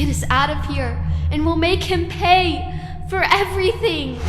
get us out of here, and we'll make him pay for everything.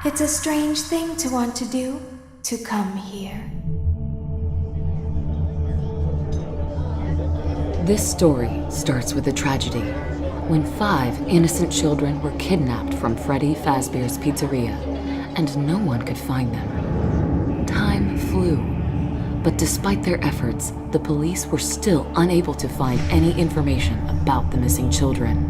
It's a strange thing to want to do, to come here. This story starts with a tragedy, when 5 innocent children were kidnapped from Freddy Fazbear's Pizzeria, and no one could find them. Time flew, but despite their efforts, the police were still unable to find any information about the missing children.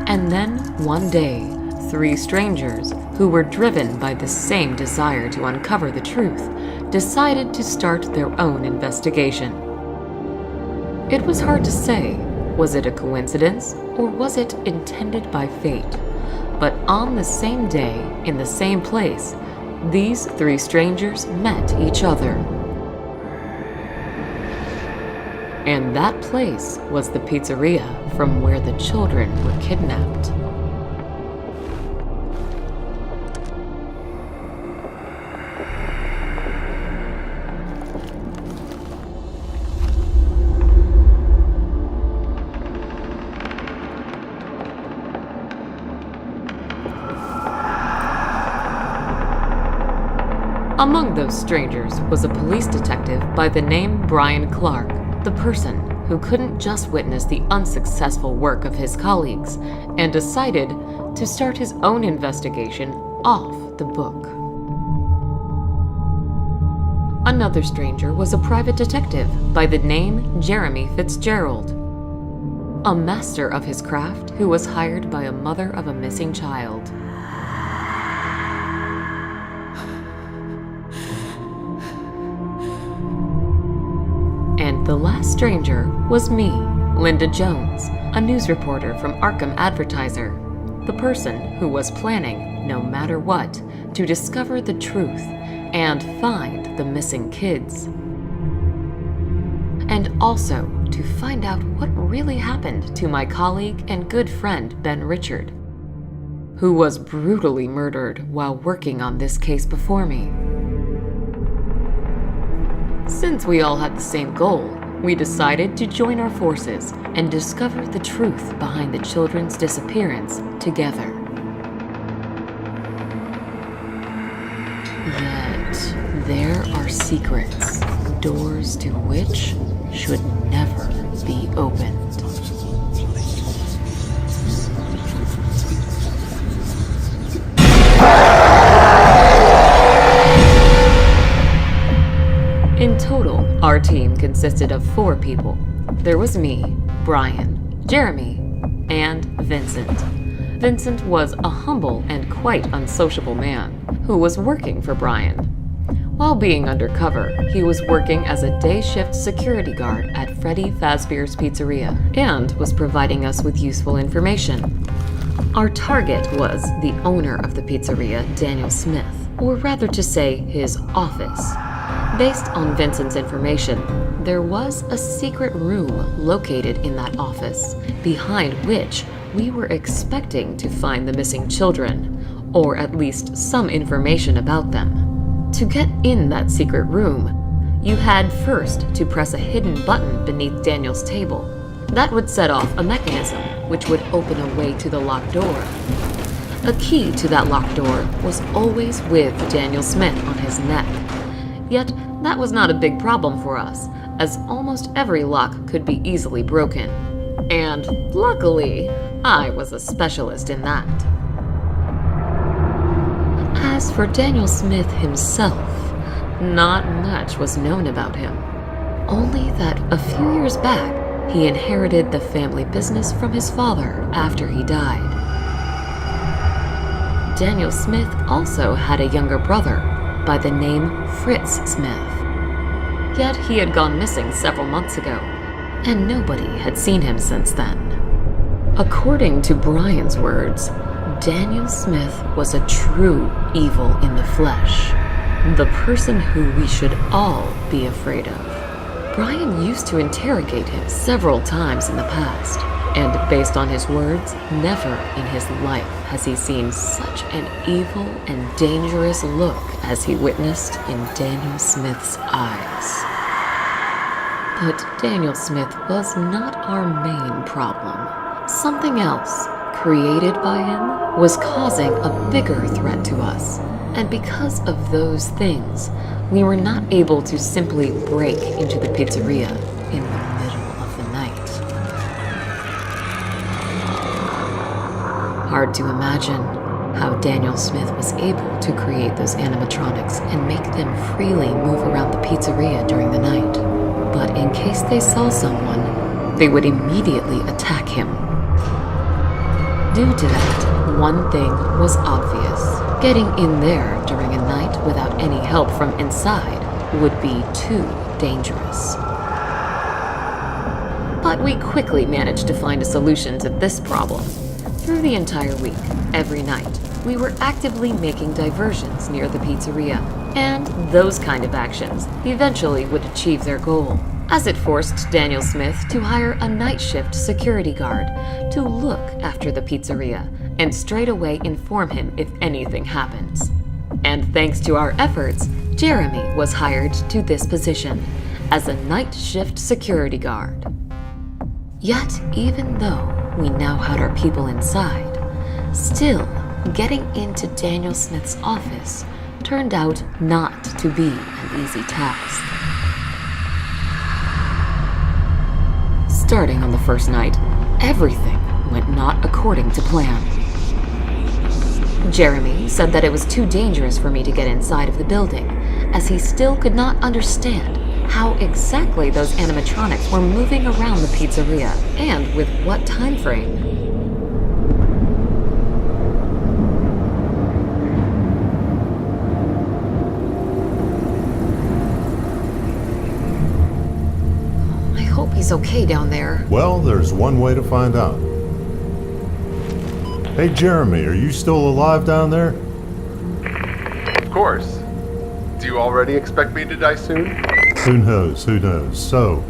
And then, one day, 3 strangers, who were driven by the same desire to uncover the truth, decided to start their own investigation. It was hard to say, was it a coincidence or was it intended by fate? But on the same day, in the same place, these 3 strangers met each other. And that place was the pizzeria from where the children were kidnapped. Among those strangers was a police detective by the name Brian Clark, the person who couldn't just witness the unsuccessful work of his colleagues and decided to start his own investigation off the book. Another stranger was a private detective by the name Jeremy Fitzgerald, a master of his craft who was hired by a mother of a missing child. And the last stranger was me, Linda Jones, a news reporter from Arkham Advertiser, the person who was planning, no matter what, to discover the truth and find the missing kids. And also to find out what really happened to my colleague and good friend Ben Richard, who was brutally murdered while working on this case before me. Since we all had the same goal, we decided to join our forces and discover the truth behind the children's disappearance together. Yet, there are secrets, doors to which should never be opened. In total, our team consisted of 4 people. There was me, Brian, Jeremy, and Vincent. Vincent was a humble and quite unsociable man who was working for Brian. While being undercover, he was working as a day shift security guard at Freddie Fazbear's Pizzeria and was providing us with useful information. Our target was the owner of the pizzeria, Daniel Smith, or rather to say his office. Based on Vincent's information, there was a secret room located in that office, behind which we were expecting to find the missing children, or at least some information about them. To get in that secret room, you had first to press a hidden button beneath Daniel's table. That would set off a mechanism which would open a way to the locked door. A key to that locked door was always with Daniel Smith on his neck. Yet, that was not a big problem for us, as almost every lock could be easily broken. And luckily, I was a specialist in that. As for Daniel Smith himself, not much was known about him. Only that a few years back, he inherited the family business from his father after he died. Daniel Smith also had a younger brother by the name Fritz Smith. Yet he had gone missing several months ago, and nobody had seen him since then. According to Brian's words, Daniel Smith was a true evil in the flesh, the person who we should all be afraid of. Brian used to interrogate him several times in the past, and based on his words, never in his life has he seen such an evil and dangerous look as he witnessed in Daniel Smith's eyes. But Daniel Smith was not our main problem. Something else, created by him, was causing a bigger threat to us. And because of those things, we were not able to simply break into the pizzeria in the middle of the night. Hard to imagine how Daniel Smith was able to create those animatronics and make them freely move around the pizzeria during the night. But in case they saw someone, they would immediately attack him. Due to that, one thing was obvious. Getting in there during a night without any help from inside would be too dangerous. But we quickly managed to find a solution to this problem. Through the entire week, every night, we were actively making diversions near the pizzeria, and those kind of actions eventually would achieve their goal, as it forced Daniel Smith to hire a night shift security guard to look after the pizzeria and straight away inform him if anything happens. And thanks to our efforts, Jeremy was hired to this position as a night shift security guard. Yet, even though we now had our people inside, still, getting into Daniel Smith's office turned out not to be an easy task. Starting on the first night, everything went not according to plan. Jeremy said that it was too dangerous for me to get inside of the building, as he still could not understand how exactly those animatronics were moving around the pizzeria and with what time frame. I hope he's okay down there. Well, there's one way to find out. Hey, Jeremy, are you still alive down there? Of course. Do you already expect me to die soon? Who knows, who knows. So,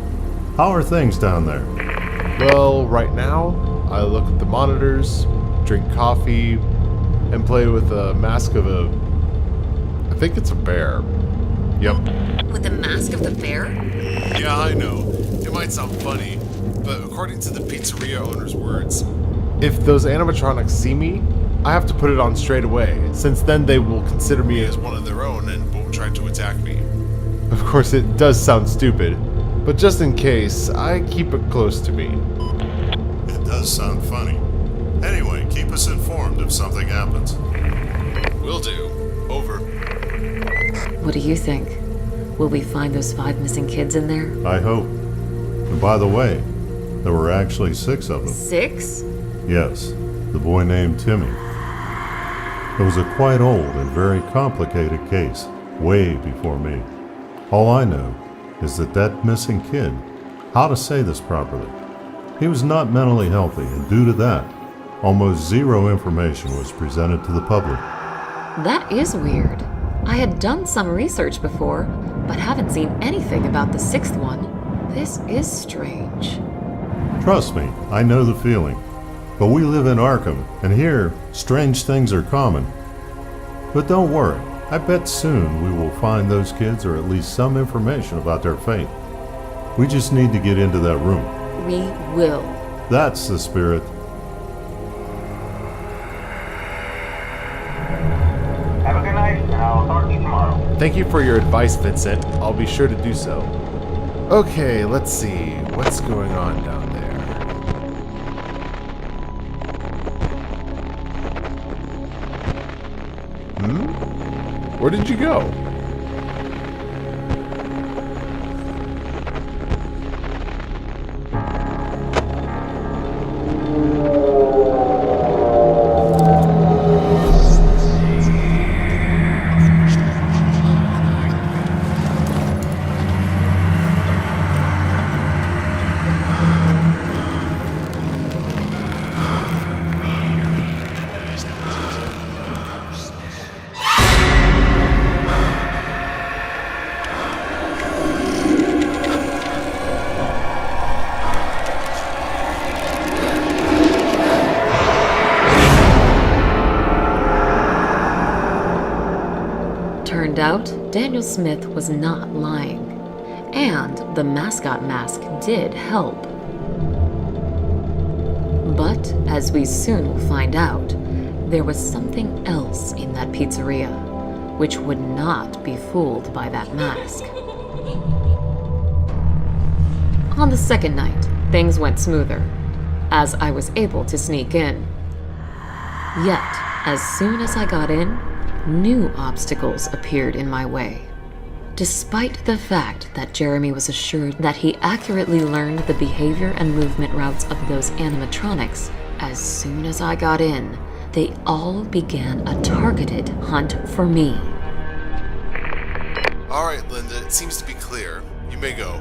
how are things down there? Well, right now, I look at the monitors, drink coffee, and play with a mask of I think it's a bear. Yep. With the mask of the bear? Yeah, I know. might sound funny, but according to the pizzeria owner's words, if those animatronics see me, I have to put it on straight away, since then they will consider me as one of their own and won't try to attack me. Of course, it does sound stupid, but just in case, I keep it close to me. It does sound funny. Anyway, keep us informed if something happens. Will do. Over. What do you think? Will we find those 5 missing kids in there? I hope. And by the way, there were actually 6 of them. 6? Yes, the boy named Timmy. It was a quite old and very complicated case, way before me. All I know is that missing kid, how to say this properly, he was not mentally healthy, and due to that, almost zero information was presented to the public. That is weird. I had done some research before, but haven't seen anything about the 6th one. This is strange. Trust me, I know the feeling. But we live in Arkham, and here, strange things are common. But don't worry, I bet soon we will find those kids or at least some information about their fate. We just need to get into that room. We will. That's the spirit. Have a good night, and I'll talk to you tomorrow. Thank you for your advice, Vincent. I'll be sure to do so. Okay, let's see. What's going on down there? Where did you go? Turned out, Daniel Smith was not lying. And the mascot mask did help. But, as we soon will find out, there was something else in that pizzeria, which would not be fooled by that mask. On the second night, things went smoother, as I was able to sneak in. Yet, as soon as I got in, new obstacles appeared in my way. Despite the fact that Jeremy was assured that he accurately learned the behavior and movement routes of those animatronics, as soon as I got in, they all began a targeted hunt for me. Alright, Linda, it seems to be clear. You may go.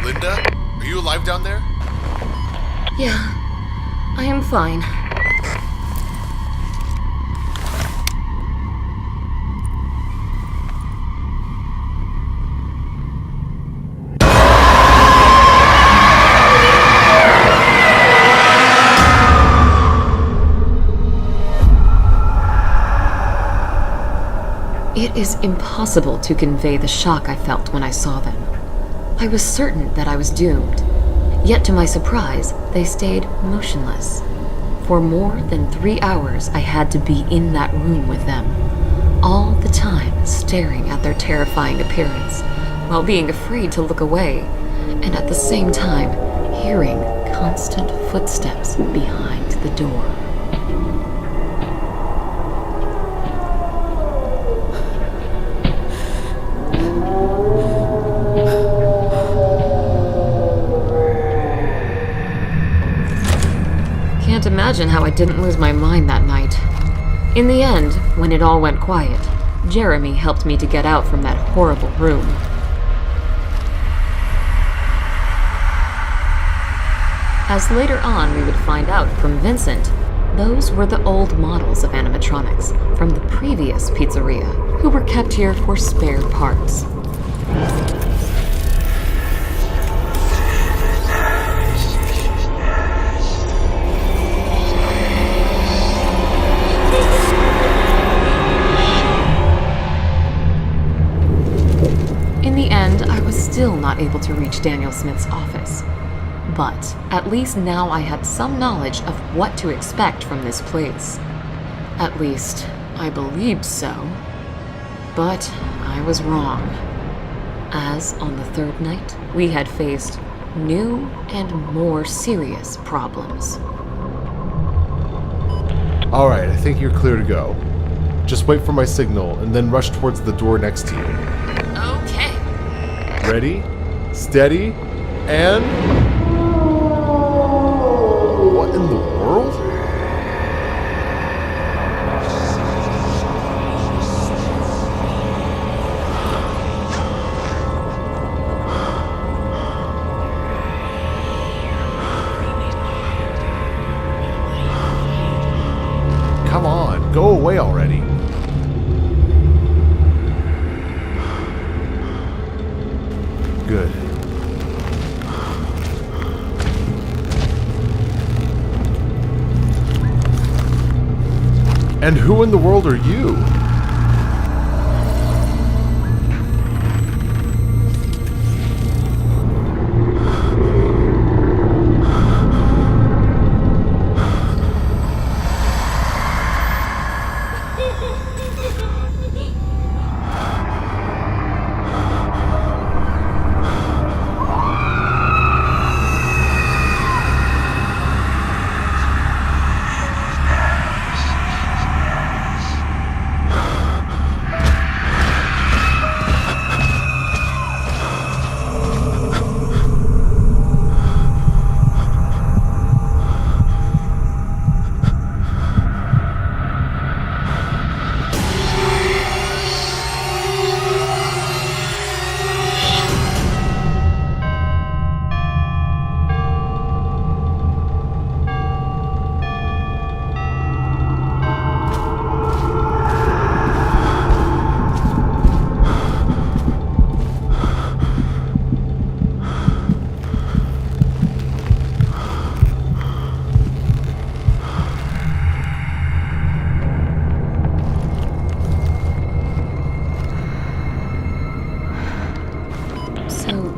Linda, are you alive down there? Yeah, I am fine. It is impossible to convey the shock I felt when I saw them. I was certain that I was doomed. Yet to my surprise, they stayed motionless. For more than 3 hours, I had to be in that room with them. all the time staring at their terrifying appearance, while being afraid to look away, and at the same time hearing constant footsteps behind the door. Can't imagine how I didn't lose my mind that night. In the end, when it all went quiet, Jeremy helped me to get out from that horrible room. As later on we would find out from Vincent, those were the old models of animatronics from the previous pizzeria, who were kept here for spare parts. In the end, I was still not able to reach Daniel Smith's office. But at least now I had some knowledge of what to expect from this place. At least, I believed so. But I was wrong. As on the third night, we had faced new and more serious problems. Alright, I think you're clear to go. Just wait for my signal and then rush towards the door next to you. Okay. Ready, steady, and... What in the world? Come on, go away already. Good. And who in the world are you?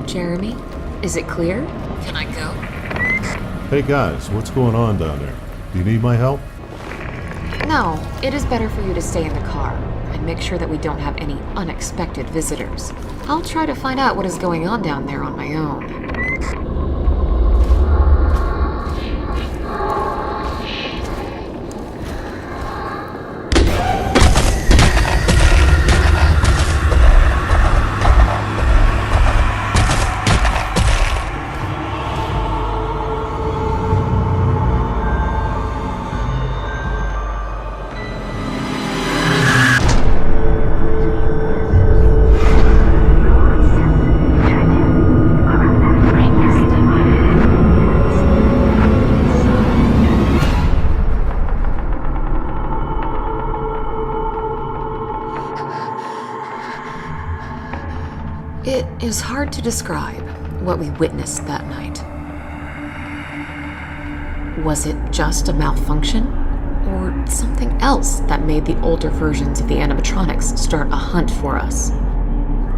Jeremy, is it clear? Can I go? Hey guys, what's going on down there? Do you need my help? No, it is better for you to stay in the car and make sure that we don't have any unexpected visitors. I'll try to find out what is going on down there on my own. It is hard to describe what we witnessed that night. Was it just a malfunction? Or something else that made the older versions of the animatronics start a hunt for us?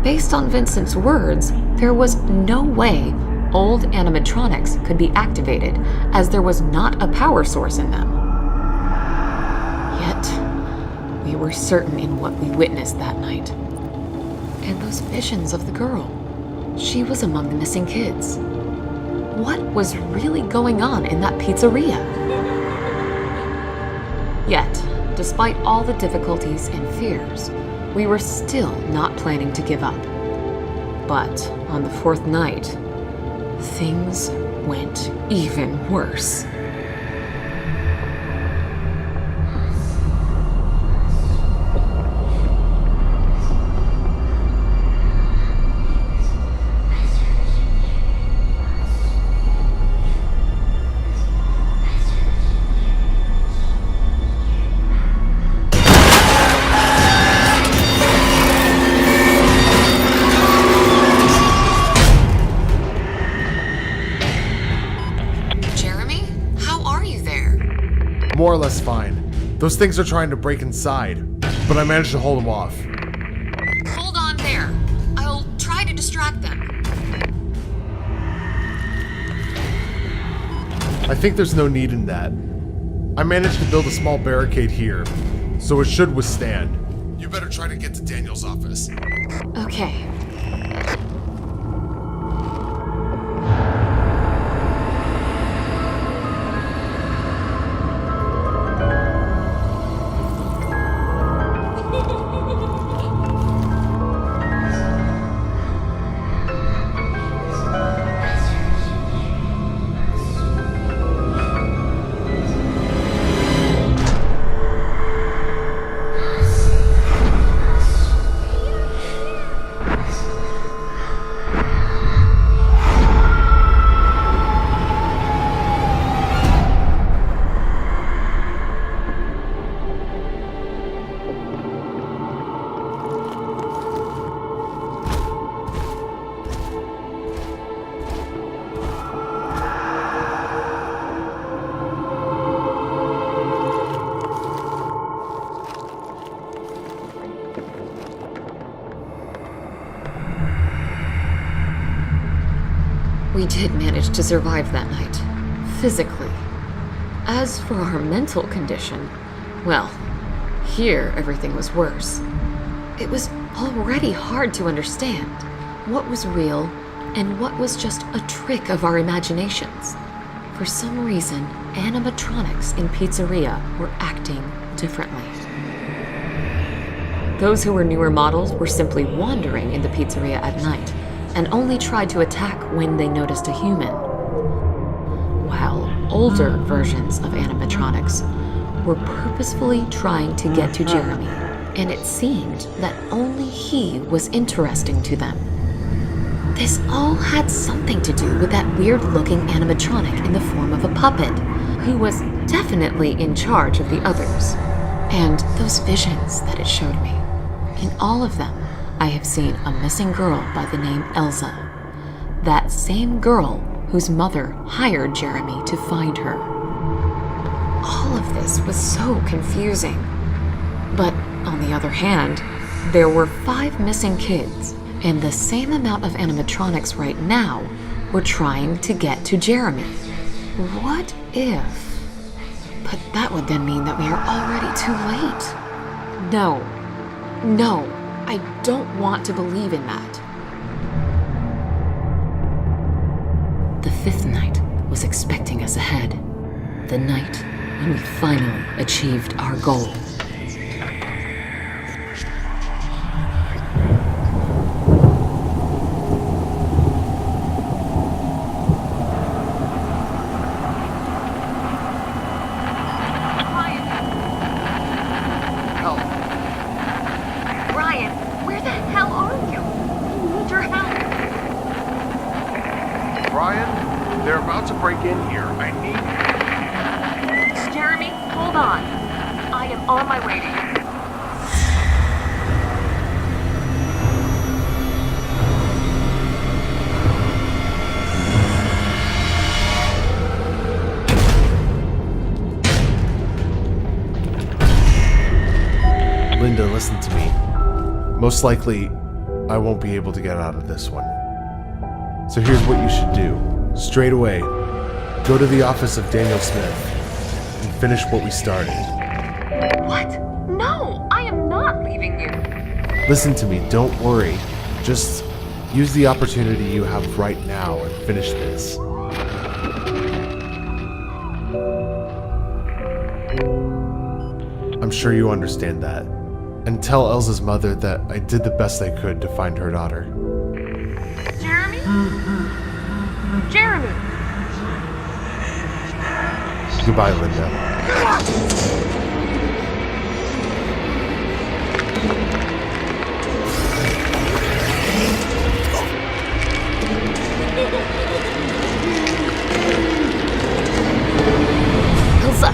Based on Vincent's words, there was no way old animatronics could be activated, as there was not a power source in them. Yet, We were certain in what we witnessed that night. And those visions of the girl. She was among the missing kids. What was really going on in that pizzeria? Yet, despite all the difficulties and fears, we were still not planning to give up. But on the fourth night, things went even worse. More or less fine. Those things are trying to break inside, but I managed to hold them off. Hold on there. I'll try to distract them. I think there's no need in that. I managed to build a small barricade here, so it should withstand. You better try to get to Daniel's office. Okay. We did manage to survive that night, physically. As for our mental condition, well, here everything was worse. It was already hard to understand what was real and what was just a trick of our imaginations. For some reason, animatronics in pizzeria were acting differently. Those who were newer models were simply wandering in the pizzeria at night and only tried to attack when they noticed a human, while older versions of animatronics were purposefully trying to get to Jeremy, and it seemed that only he was interesting to them. This all had something to do with that weird-looking animatronic in the form of a puppet, who was definitely in charge of the others, and those visions that it showed me. In all of them, I have seen a missing girl by the name Elsa. That same girl whose mother hired Jeremy to find her. All of this was so confusing. But on the other hand, there were 5 missing kids, and the same amount of animatronics right now were trying to get to Jeremy. What if? But that would then mean that we are already too late. No, I don't want to believe in that. The 5th night was expecting us ahead. The night when we finally achieved our goal. They're about to break in here. I need... Jeremy, hold on. I am on my way to you. Linda, listen to me. Most likely, I won't be able to get out of this one. So here's what you should do. Straight away, go to the office of Daniel Smith and finish what we started. What? No, I deceiving you. Listen to me, don't worry. Just use the opportunity you have right now and finish this. I'm sure you understand that. And tell Elsa's mother that I did the best I could to find her daughter. Jeremy? Jeremy! Goodbye, Linda. Elsa,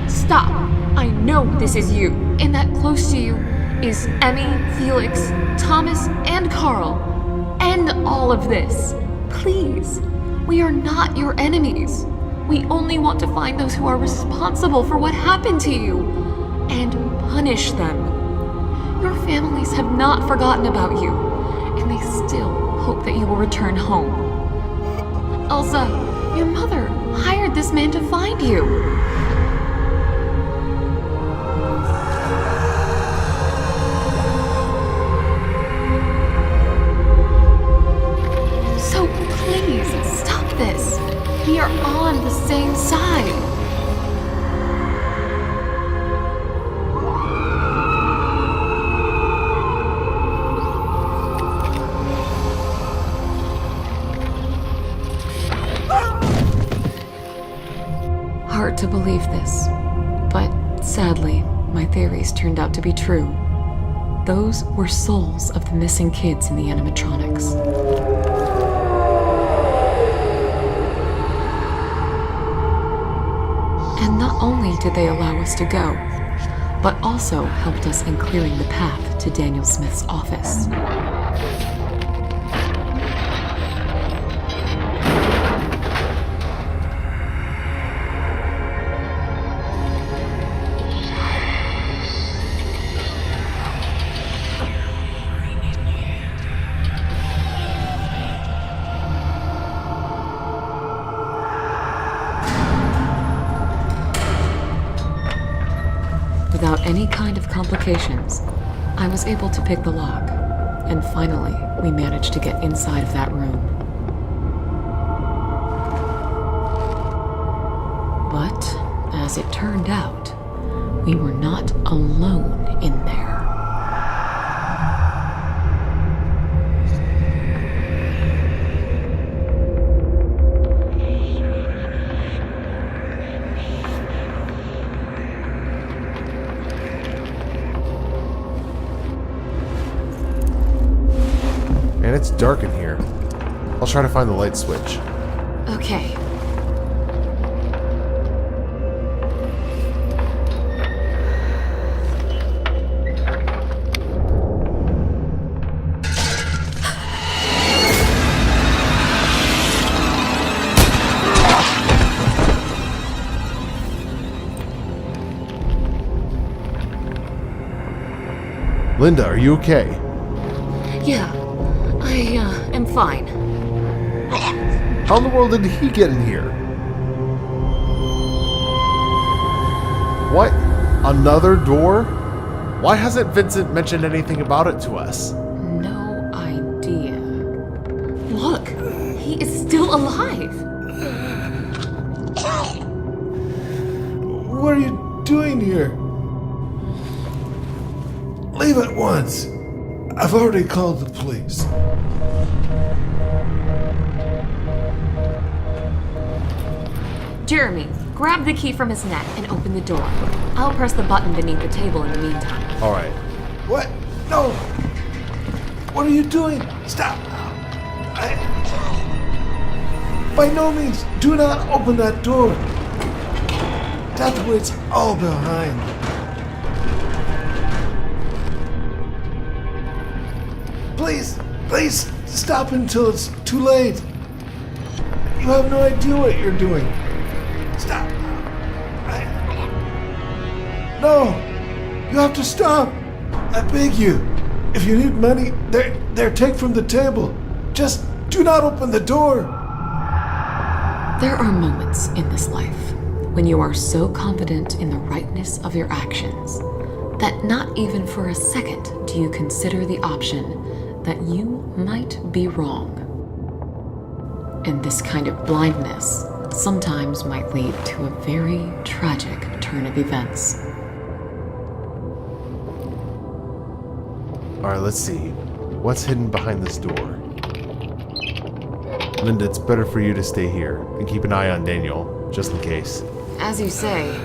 stop! I know this is you, and that close to you is Emmy, Felix, Thomas, and Carl. End all of this. Please. We are not your enemies. We only want to find those who are responsible for what happened to you and punish them. Your families have not forgotten about you, and they still hope that you will return home. Elsa, your mother hired this man to find you. So please, stop this. We are on the same side. Hard to believe this, but sadly, my theories turned out to be true. Those were souls of the missing kids in the animatronics. And not only did they allow us to go, but also helped us in clearing the path to Daniel Smith's office. Without any kind of complications, I was able to pick the lock, and finally, we managed to get inside of that room. But, as it turned out, we were not alone in there. And it's dark in here. I'll try to find the light switch. Okay. Linda, are you okay? Yeah, I am fine. How in the world did he get in here? What? Another door? Why hasn't Vincent mentioned anything about it to us? No idea. Look, he is still alive. What are you doing here? Leave at once. I've already called the police. Jeremy, grab the key from his neck and open the door. I'll press the button beneath the table in the meantime. All right. What? No! What are you doing? Stop! By no means, do not open that door. That's where it's all behind. Please, stop until it's too late. You have no idea what you're doing. Stop. No, you have to stop. I beg you. If you need money, there, take from the table. Just do not open the door. There are moments in this life when you are so confident in the rightness of your actions, that not even for a second do you consider the option that you might be wrong. And this kind of blindness sometimes might lead to a very tragic turn of events. Alright, let's see. What's hidden behind this door? Linda, it's better for you to stay here and keep an eye on Daniel, just in case. As you say.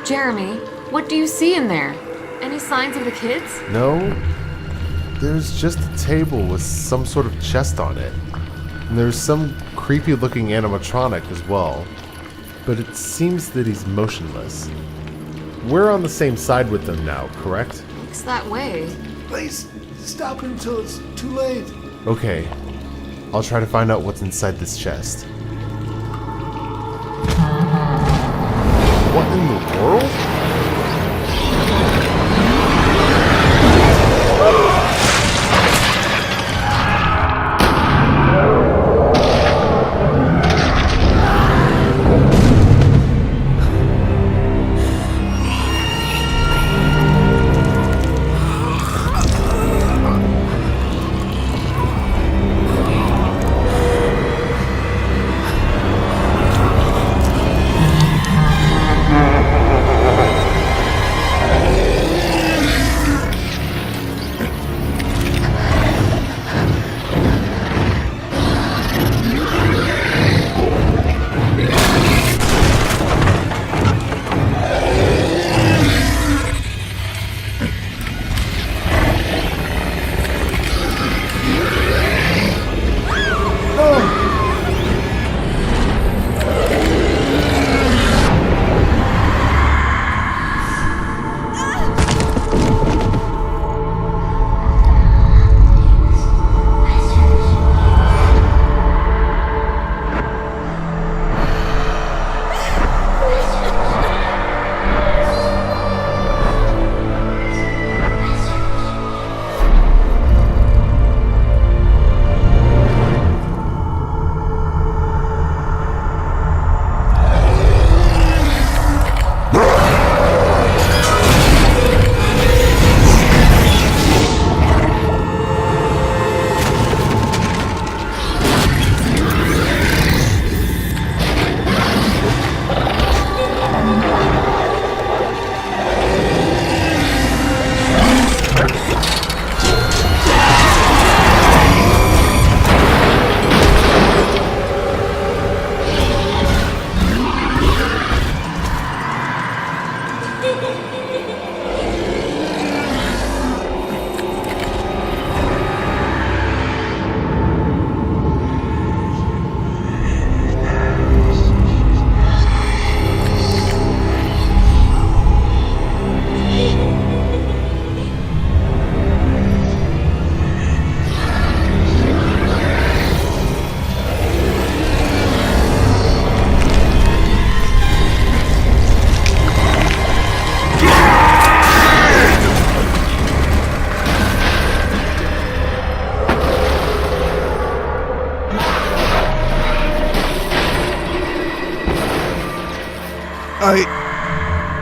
Jeremy, what do you see in there? Any signs of the kids? No, there's just a table with some sort of chest on it. And there's some creepy looking animatronic as well. But it seems that he's motionless. We're on the same side with them now, correct? Looks that way. Please, stop until it's too late. Okay, I'll try to find out what's inside this chest. What in the world?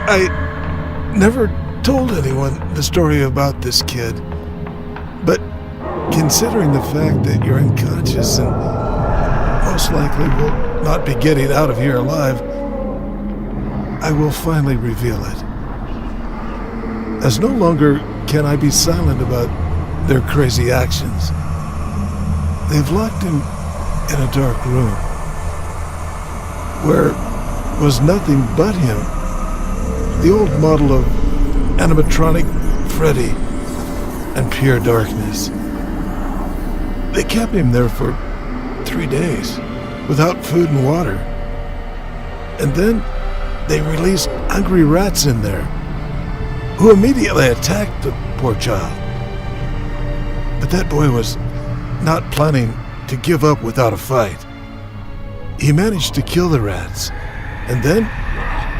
I never told anyone the story about this kid, but considering the fact that you're unconscious and most likely will not be getting out of here alive, I will finally reveal it. As no longer can I be silent about their crazy actions. They've locked him in a dark room where was nothing but him. The old model of animatronic Freddy and pure darkness. They kept him there for 3 days without food and water. And then they released hungry rats in there who immediately attacked the poor child. But that boy was not planning to give up without a fight. He managed to kill the rats, and then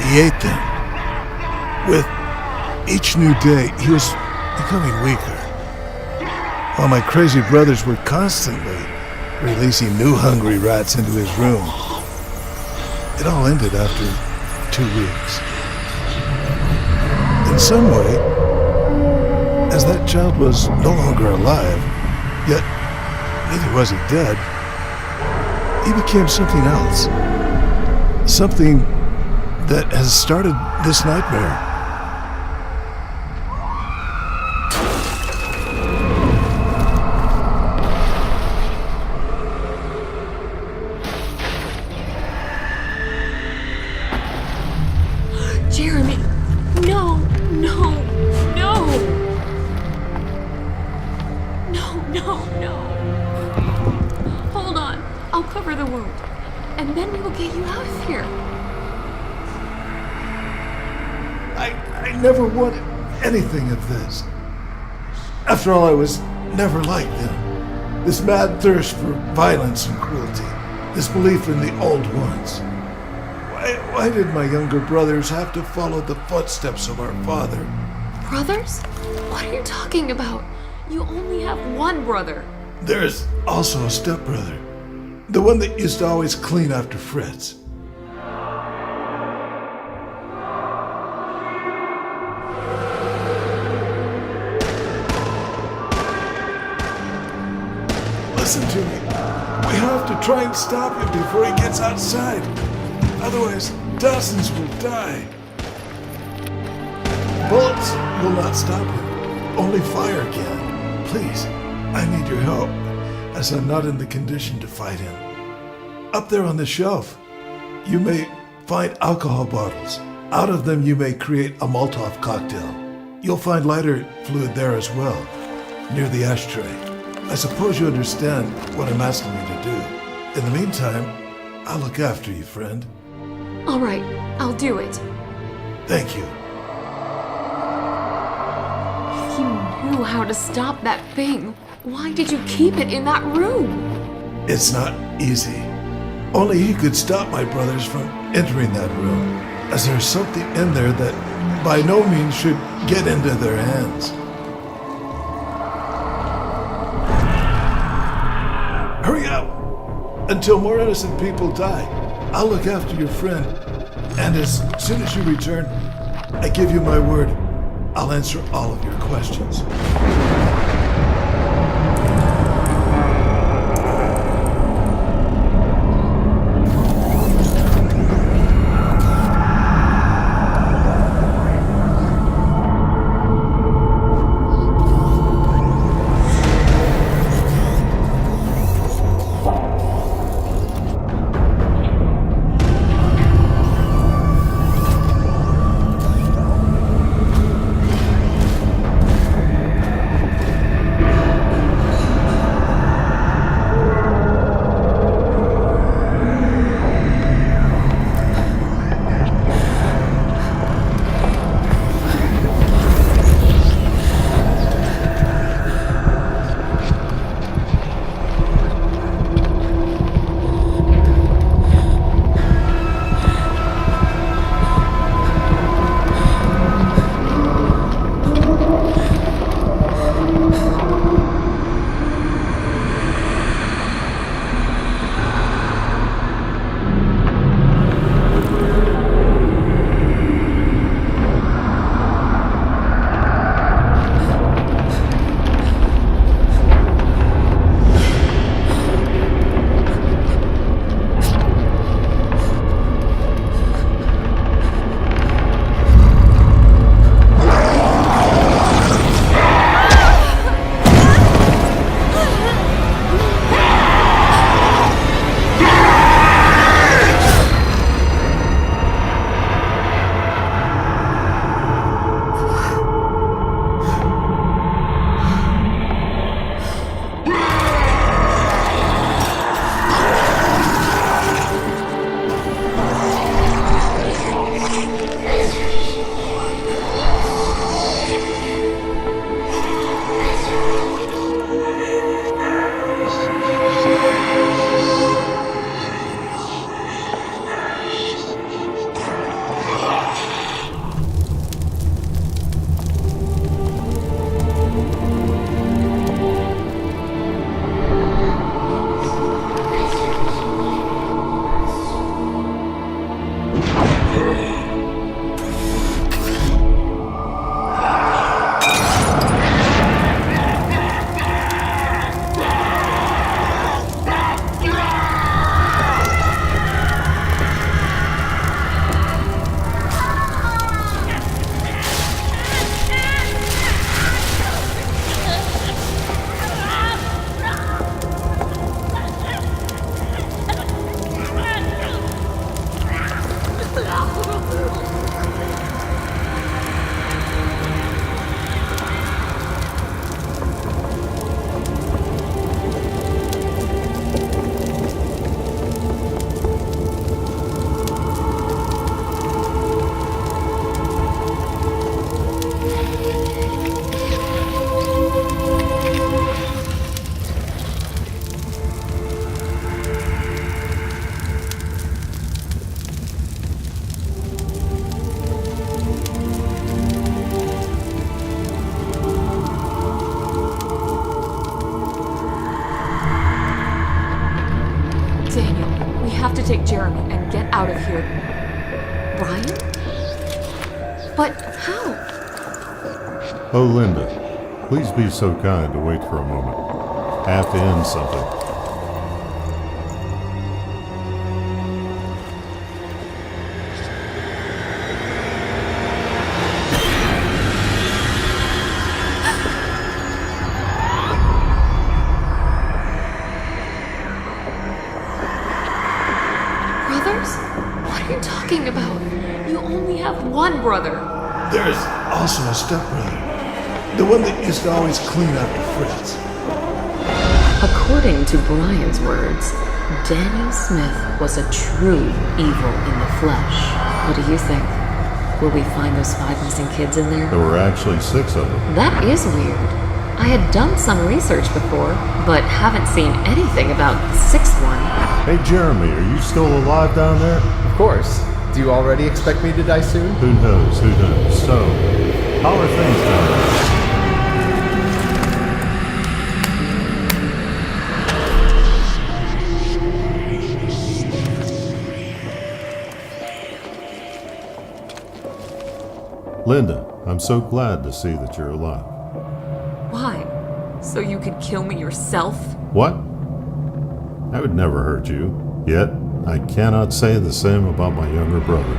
he ate them. With each new day, he was becoming weaker, while my crazy brothers were constantly releasing new hungry rats into his room. It all ended after 2 weeks. In some way, as that child was no longer alive, yet neither was he dead, he became something else. Something that has started this nightmare. Jeremy, no, no, no. No. Hold on, I'll cover the wound, and then we will get you out of here. I never wanted anything of this. After all, I was never like them. This mad thirst for violence and cruelty. This belief in the old ones. Why did my younger brothers have to follow the footsteps of our father? Brothers? What are you talking about? You only have one brother. There's also a stepbrother. The one that used to always clean after Fritz. Listen to me. We have to try and stop him before he gets outside. Otherwise, dozens will die. Bullets will not stop him. Only fire can. Please, I need your help, as I'm not in the condition to fight him. Up there on the shelf, you may find alcohol bottles. Out of them, you may create a Molotov cocktail. You'll find lighter fluid there as well, near the ashtray. I suppose you understand what I'm asking you to do. In the meantime, I'll look after you, friend. All right, I'll do it. Thank you. If you knew how to stop that thing, why did you keep it in that room? It's not easy. Only he could stop my brothers from entering that room, as there's something in there that by no means should get into their hands. Hurry up! Until more innocent people die, I'll look after your friend. And as soon as you return, I give you my word, I'll answer all of your questions. Daniel, we have to take Jeremy and get out of here. Brian? But how? Oh, Linda, please be so kind to wait for a moment. I have to end something. Brothers? What are you talking about? You only have one brother. There's also a stepbrother. The one that used to always clean after Fritz. According to Brian's words, Daniel Smith was a true evil in the flesh. What do you think? Will we find those 5 missing kids in there? There were actually 6 of them. That is weird. I had done some research before, but haven't seen anything about the 6th one. Hey, Jeremy, are you still alive down there? Of course. Do you already expect me to die soon? Who knows? Who knows? So, how are things down there? Linda, I'm so glad to see that you're alive. Why? So you could kill me yourself? What? I would never hurt you. Yet, I cannot say the same about my younger brother.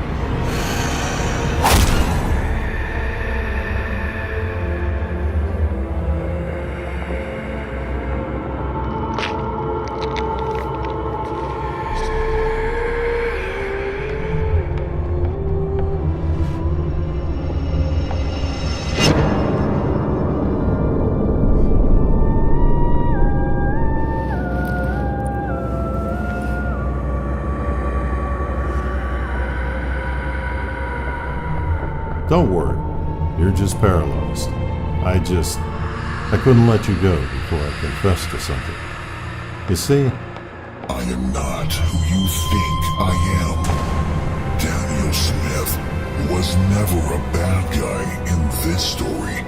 Don't worry, you're just paralyzed. I couldn't let you go before I confessed to something. You see, I am not who you think I am. Daniel Smith was never a bad guy in this story.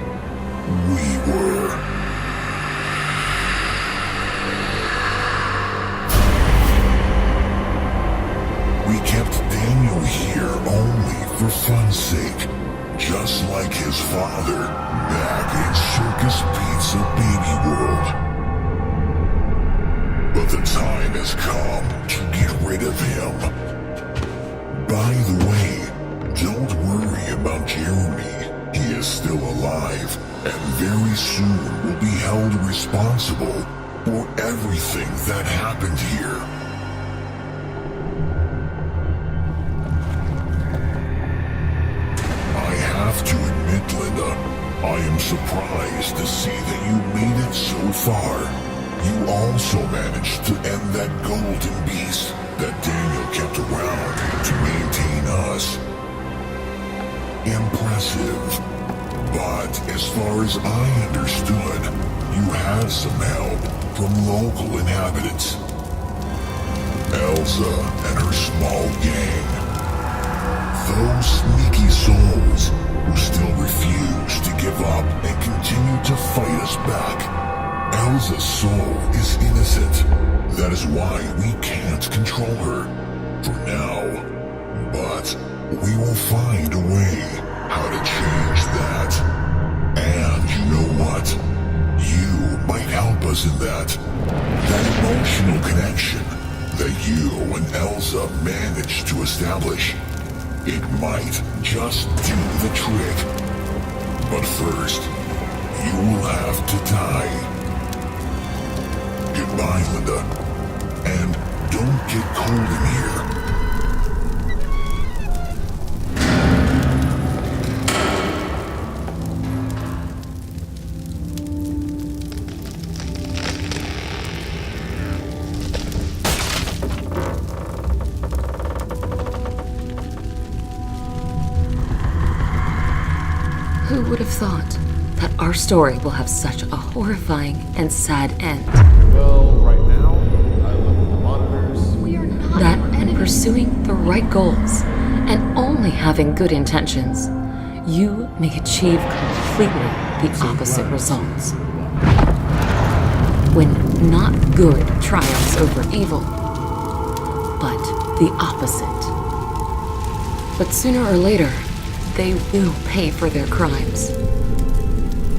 We were. We kept Daniel here only for fun's sake. Just like his father, back in Circus Pizza Baby World. But the time has come to get rid of him. By the way, don't worry about Jeremy. He is still alive, and very soon will be held responsible for everything that happened here. I have to admit, Linda, I am surprised to see that you made it so far. You also managed to end that golden beast that Daniel kept around to maintain us. Impressive. But as far as I understood, you had some help from local inhabitants. Elsa and her small gang. Those sneaky souls who still refuse to give up and continue to fight us back. Elsa's soul is innocent. That is why we can't control her. For now. But We will find a way how to change that. And you know what? You might help us in that. That emotional connection that you and Elsa managed to establish. It might just do the trick. But first, you will have to die. Goodbye, Linda. And don't get cold in here. Who would have thought that our story will have such a horrifying and sad end? Well, right now, I look at the monitors. We are not That your in enemy. pursuing the right goals and only having good intentions, you may achieve completely the opposite results. When not good triumphs over evil, but the opposite. But sooner or later, they will pay for their crimes.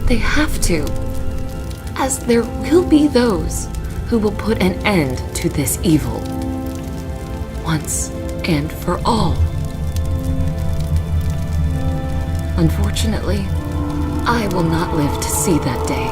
They have to, as there will be those who will put an end to this evil, once and for all. Unfortunately, I will not live to see that day.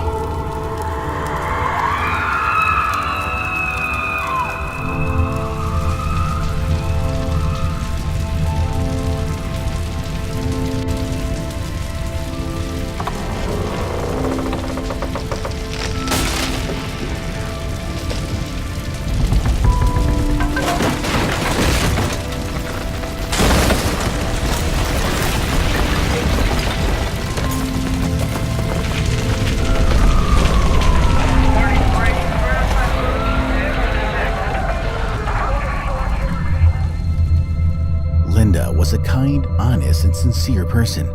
Linda was a kind, honest, and sincere person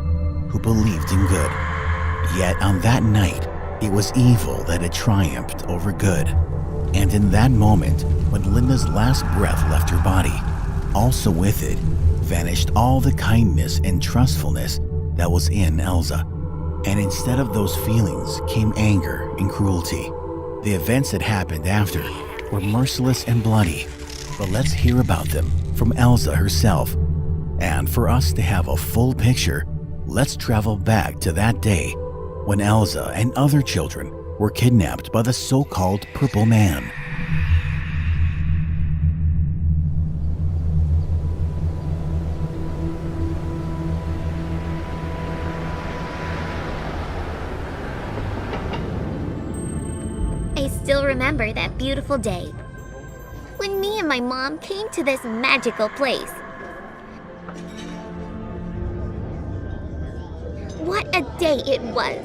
who believed in good. Yet on that night, it was evil that had triumphed over good. And in that moment, when Linda's last breath left her body, also with it vanished all the kindness and trustfulness that was in Elsa. And instead of those feelings came anger and cruelty. The events that happened after were merciless and bloody, but let's hear about them from Elsa herself. And for us to have a full picture, let's travel back to that day when Elsa and other children were kidnapped by the so-called Purple Man. I still remember that beautiful day when me and my mom came to this magical place. What a day it was!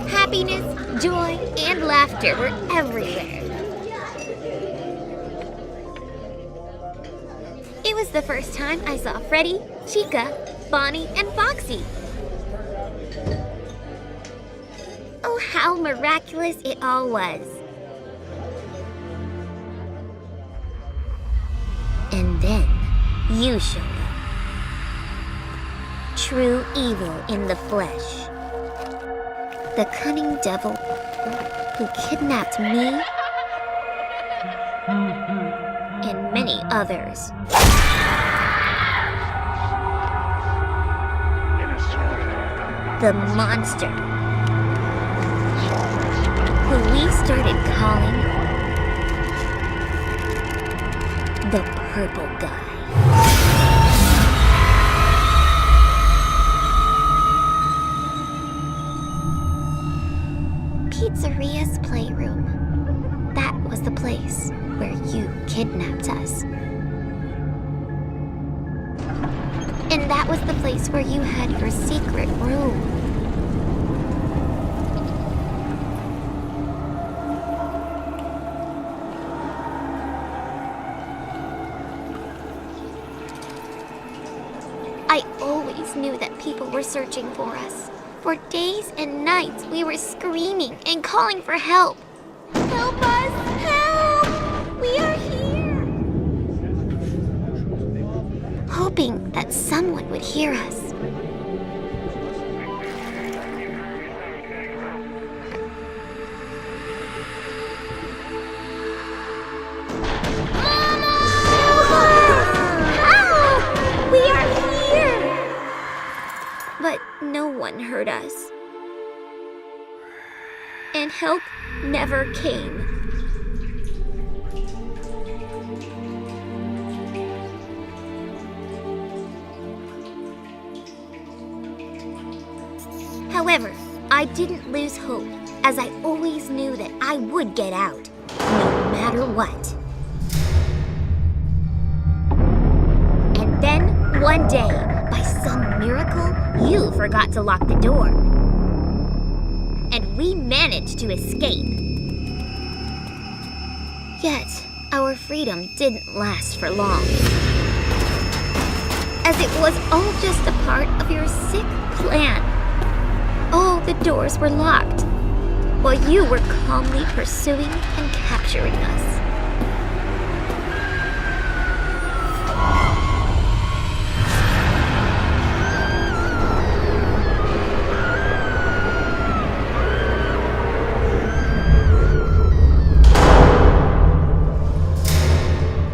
Happiness, joy, and laughter were everywhere. It was the first time I saw Freddy, Chica, Bonnie, and Foxy. Oh, how miraculous it all was. And then you showed up. True evil in the flesh. The cunning devil who kidnapped me and many others. The monster who we started calling the Purple Guy. Pizzeria's playroom. That was the place where you kidnapped us. And that was the place where you had your secret room. I always knew that people were searching for us. For days and nights, we were screaming and calling for help. Help us! Help! We are here! hoping that someone would hear us. We are here! But no one heard us. And help never came. However, I didn't lose hope, as I always knew that I would get out, no matter what. And then, one day, by some miracle, you forgot to lock the door. And we managed to escape. Yet, our freedom didn't last for long, as it was all just a part of your sick plan. All the doors were locked, while you were calmly pursuing and capturing us.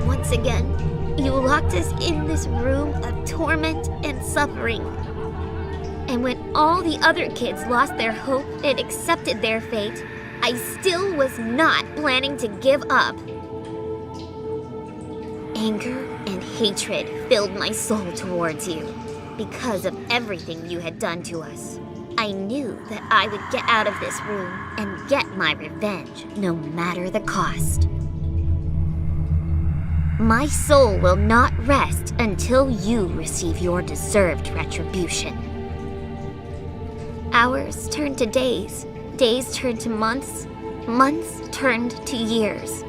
Once again, you locked us in this room of torment and suffering. And when all the other kids lost their hope and accepted their fate, I still was not planning to give up. Anger and hatred filled my soul towards you because of everything you had done to us. I knew that I would get out of this room and get my revenge, no matter the cost. My soul will not rest until you receive your deserved retribution. Hours turned to days, days turned to months, months turned to years.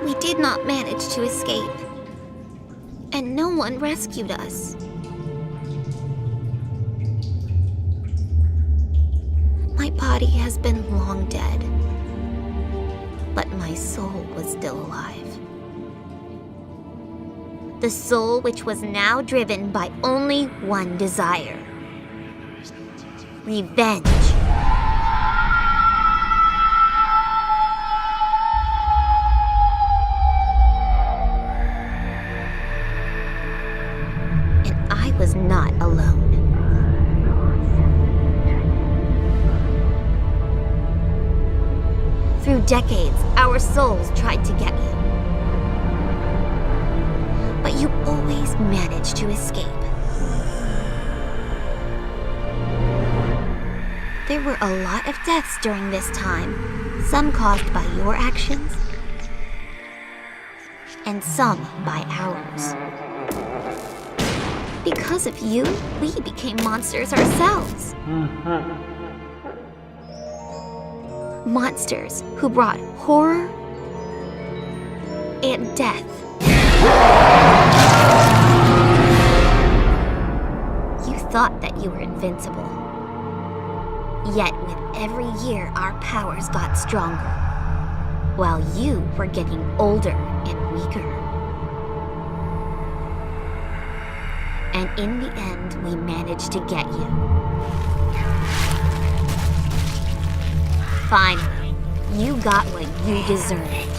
We did not manage to escape, and no one rescued us. My body has been long dead, but my soul was still alive. The soul which was now driven by only one desire: revenge. And I was not alone. Through decades, our souls tried to get you. But you always managed to escape. There were a lot of deaths during this time, some caused by your actions, and some by ours. Because of you, we became monsters ourselves. Monsters who brought horror and death. You thought that you were invincible. Yet with every year, our powers got stronger, while you were getting older and weaker. And in the end, we managed to get you. Finally, you got what you deserved.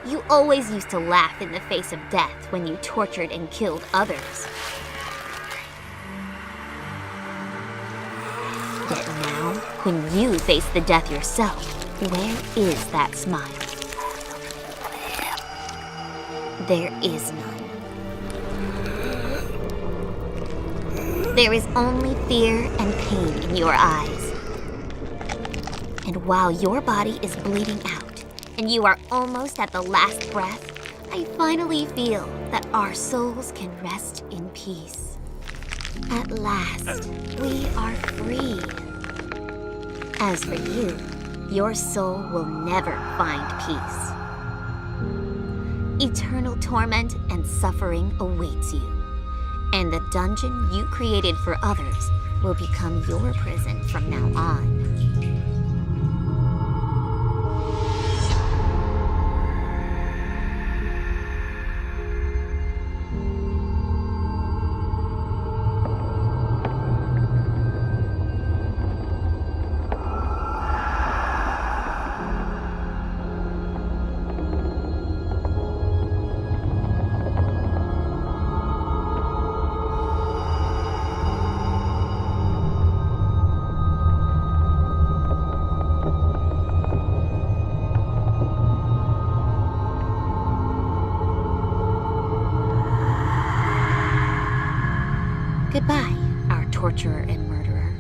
You always used to laugh in the face of death when you tortured and killed others. Yet now, when you face the death yourself, where is that smile? There is none. There is only fear and pain in your eyes. And while your body is bleeding out, and you are almost at the last breath, I finally feel that our souls can rest in peace. At last, we are free. As for you, your soul will never find peace. Eternal torment and suffering awaits you, and the dungeon you created for others will become your prison from now on. Goodbye, our torturer and murderer.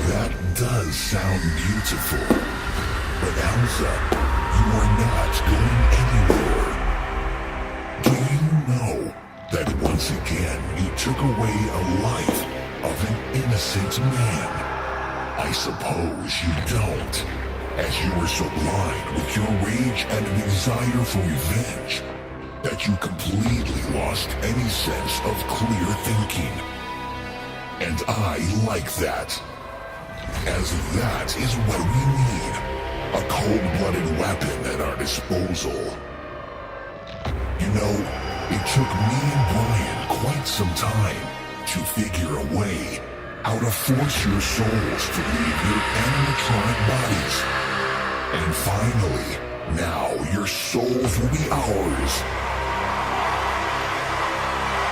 That does sound beautiful. But Elsa, you are not going anywhere. Do you know that once again you took away a life of an innocent man? I suppose you don't, as you were so blind with your rage and desire for revenge that you completely lost any sense of clear thinking. And I like that, as that is what we need, a cold-blooded weapon at our disposal. You know, it took me and Brian quite some time to figure a way how to force your souls to leave your animatronic bodies. And finally, now your souls will be ours.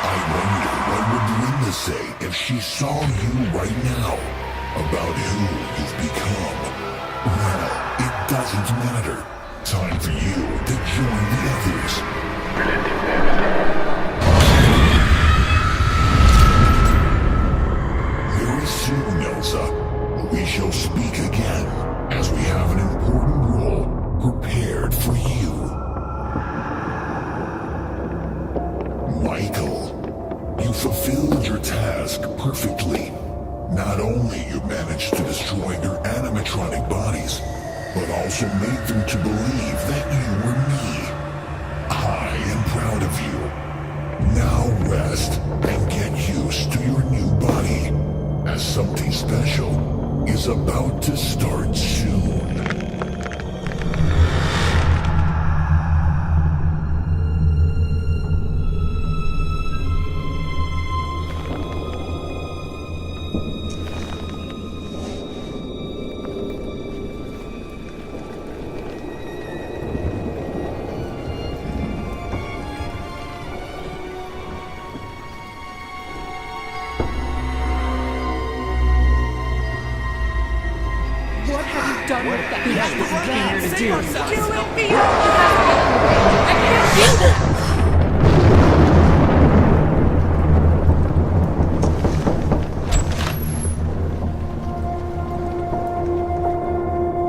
I wonder what would Linda say if she saw you right now, about who you've become. Well, it doesn't matter. Time for you to join the others. Very soon, Elsa, we shall speak again, as we have an important role prepared for you. Michael, you fulfilled your task perfectly. Not only you managed to destroy your animatronic bodies, but also made them to believe that you were me. I am proud of you. Now rest and get used to your new body, as something special is about to start soon.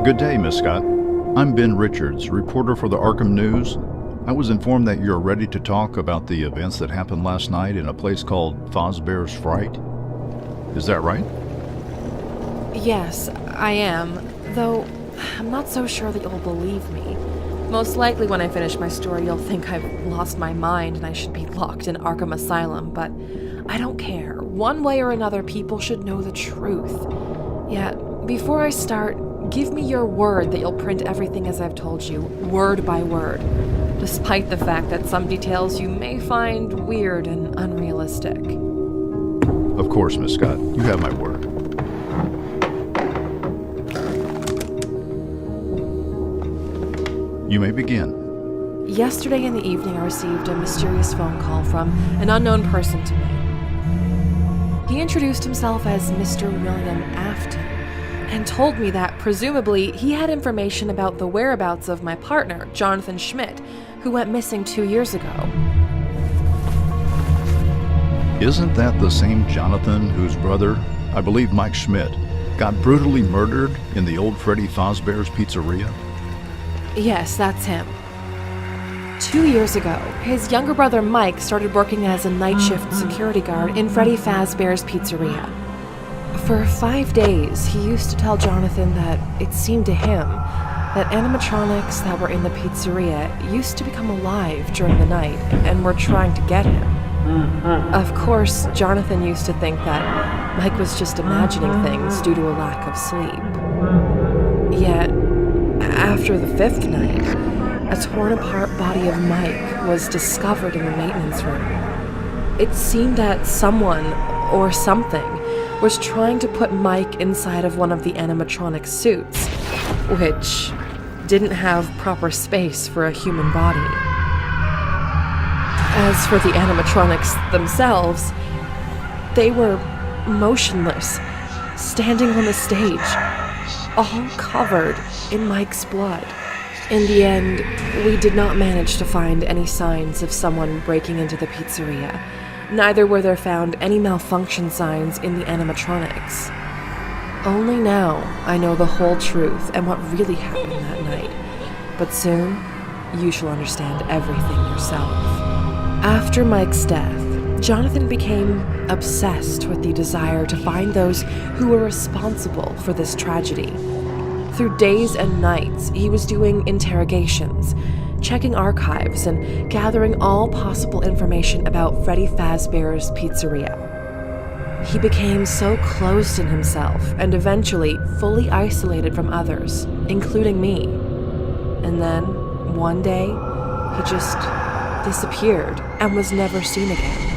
Good day, Miss Scott. I'm Ben Richards, reporter for the Arkham News. I was informed that you're ready to talk about the events that happened last night in a place called Fazbear's Fright. Is that right? Yes, I am, though I'm not so sure that you'll believe me. Most likely when I finish my story, you'll think I've lost my mind and I should be locked in Arkham Asylum, but I don't care. One way or another, people should know the truth. Yet, before I start, give me your word that you'll print everything as I've told you, word by word, despite the fact that some details you may find weird and unrealistic. Of course, Miss Scott. You have my word. You may begin. Yesterday in the evening, I received a mysterious phone call from an unknown person to me. He introduced himself as Mr. William Afton, and told me that, presumably, he had information about the whereabouts of my partner, Jonathan Schmidt, who went missing 2 years ago. Isn't that the same Jonathan whose brother, I believe Mike Schmidt, got brutally murdered in the old Freddy Fazbear's Pizzeria? Yes, that's him. 2 years ago, his younger brother Mike started working as a night shift security guard in Freddy Fazbear's Pizzeria. For 5 days, he used to tell Jonathan that it seemed to him that animatronics that were in the pizzeria used to become alive during the night and were trying to get him. Of course, Jonathan used to think that Mike was just imagining things due to a lack of sleep. Yet, after the 5th night, a torn-apart body of Mike was discovered in the maintenance room. It seemed that someone, or something, was trying to put Mike inside of one of the animatronic suits, which didn't have proper space for a human body. As for the animatronics themselves, they were motionless, standing on the stage, all covered in Mike's blood. In the end, we did not manage to find any signs of someone breaking into the pizzeria. Neither were there found any malfunction signs in the animatronics. Only now I know the whole truth and what really happened that night. But soon, you shall understand everything yourself. After Mike's death, Jonathan became obsessed with the desire to find those who were responsible for this tragedy. Through days and nights, he was doing interrogations, checking archives, and gathering all possible information about Freddy Fazbear's Pizzeria. He became so closed in himself and eventually fully isolated from others, including me. And then, one day, he just disappeared and was never seen again.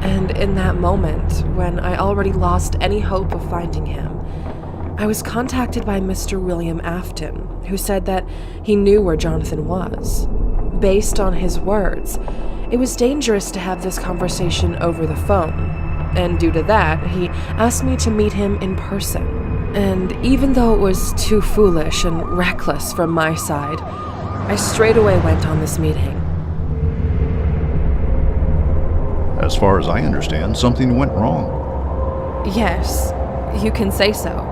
And in that moment, when I already lost any hope of finding him, I was contacted by Mr. William Afton, who said that he knew where Jonathan was. Based on his words, it was dangerous to have this conversation over the phone, and due to that, he asked me to meet him in person. And even though it was too foolish and reckless from my side, I straight away went on this meeting. As far as I understand, something went wrong. Yes, you can say so.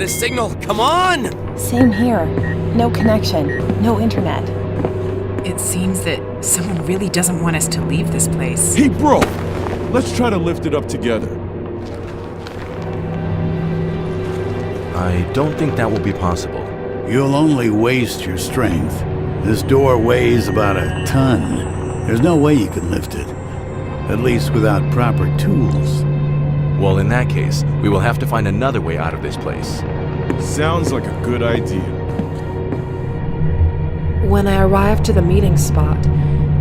Signal, come on! Same here. No connection, no internet. It seems that someone really doesn't want us to leave this place. Hey, bro! Let's try to lift it up together. I don't think that will be possible. You'll only waste your strength. This door weighs about a ton. There's no way you can lift it. At least without proper tools. Well, in that case, we will have to find another way out of this place. Sounds like a good idea. When I arrived to the meeting spot,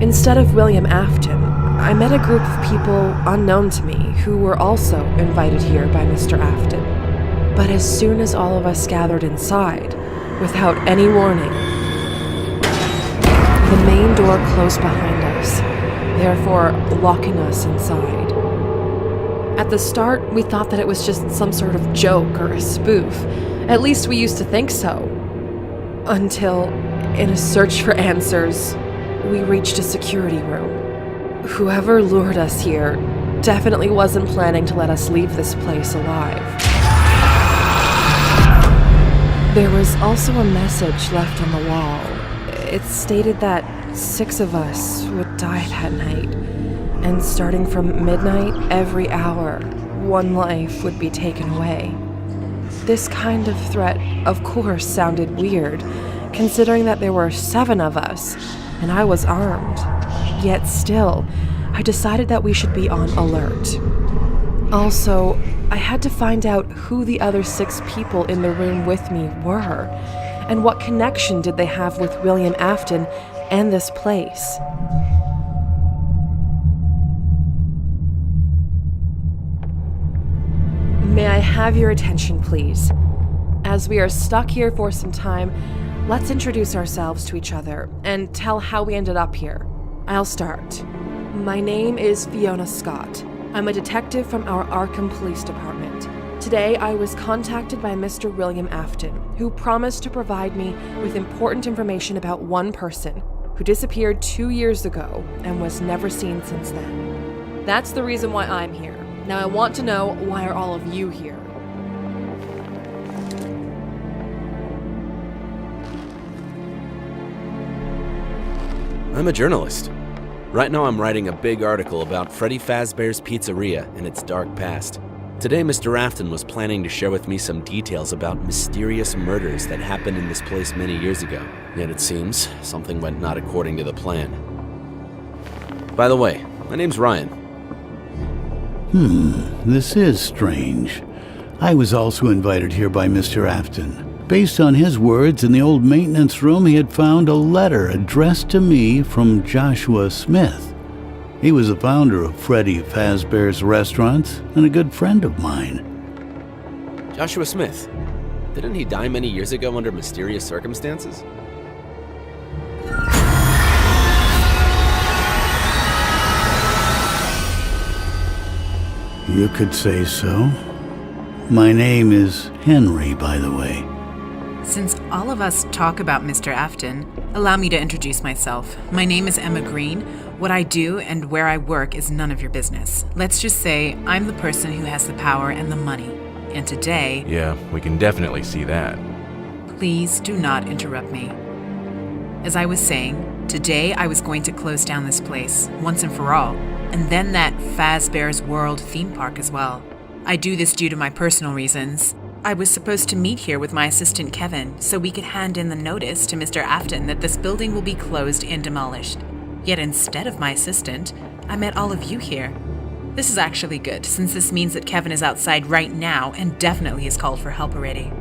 instead of William Afton, I met a group of people unknown to me who were also invited here by Mr. Afton. But as soon as all of us gathered inside, without any warning, the main door closed behind us, therefore locking us inside. At the start, we thought that it was just some sort of joke or a spoof. At least we used to think so. Until, in a search for answers, we reached a security room. Whoever lured us here definitely wasn't planning to let us leave this place alive. There was also a message left on the wall. It stated that 6 of us would die that night. And starting from midnight, every hour, 1 life would be taken away. This kind of threat, of course, sounded weird, considering that there were 7 of us, and I was armed. Yet still, I decided that we should be on alert. Also, I had to find out who the other 6 people in the room with me were, and what connection did they have with William Afton and this place. May I have your attention, please? As we are stuck here for some time, let's introduce ourselves to each other and tell how we ended up here. I'll start. My name is Fiona Scott. I'm a detective from our Arkham Police Department. Today, I was contacted by Mr. William Afton, who promised to provide me with important information about one person who disappeared 2 years ago and was never seen since then. That's the reason why I'm here. Now I want to know, why are all of you here? I'm a journalist. Right now I'm writing a big article about Freddy Fazbear's Pizzeria and its dark past. Today Mr. Afton was planning to share with me some details about mysterious murders that happened in this place many years ago. Yet it seems something went not according to the plan. By the way, my name's Ryan. This is strange. I was also invited here by Mr. Afton. Based on his words, in the old maintenance room he had found a letter addressed to me from Joshua Smith. He was the founder of Freddy Fazbear's Restaurant and a good friend of mine. Joshua Smith. Didn't he die many years ago under mysterious circumstances? You could say so. My name is Henry, by the way. Since all of us talk about Mr. Afton, allow me to introduce myself. My name is Emma Green. What I do and where I work is none of your business. Let's just say I'm the person who has the power and the money. And today... Yeah, we can definitely see that. Please do not interrupt me. As I was saying, today I was going to close down this place, once and for all, and then that Fazbear's World theme park as well. I do this due to my personal reasons. I was supposed to meet here with my assistant Kevin, so we could hand in the notice to Mr. Afton that this building will be closed and demolished. Yet instead of my assistant, I met all of you here. This is actually good, since this means that Kevin is outside right now and definitely has called for help already.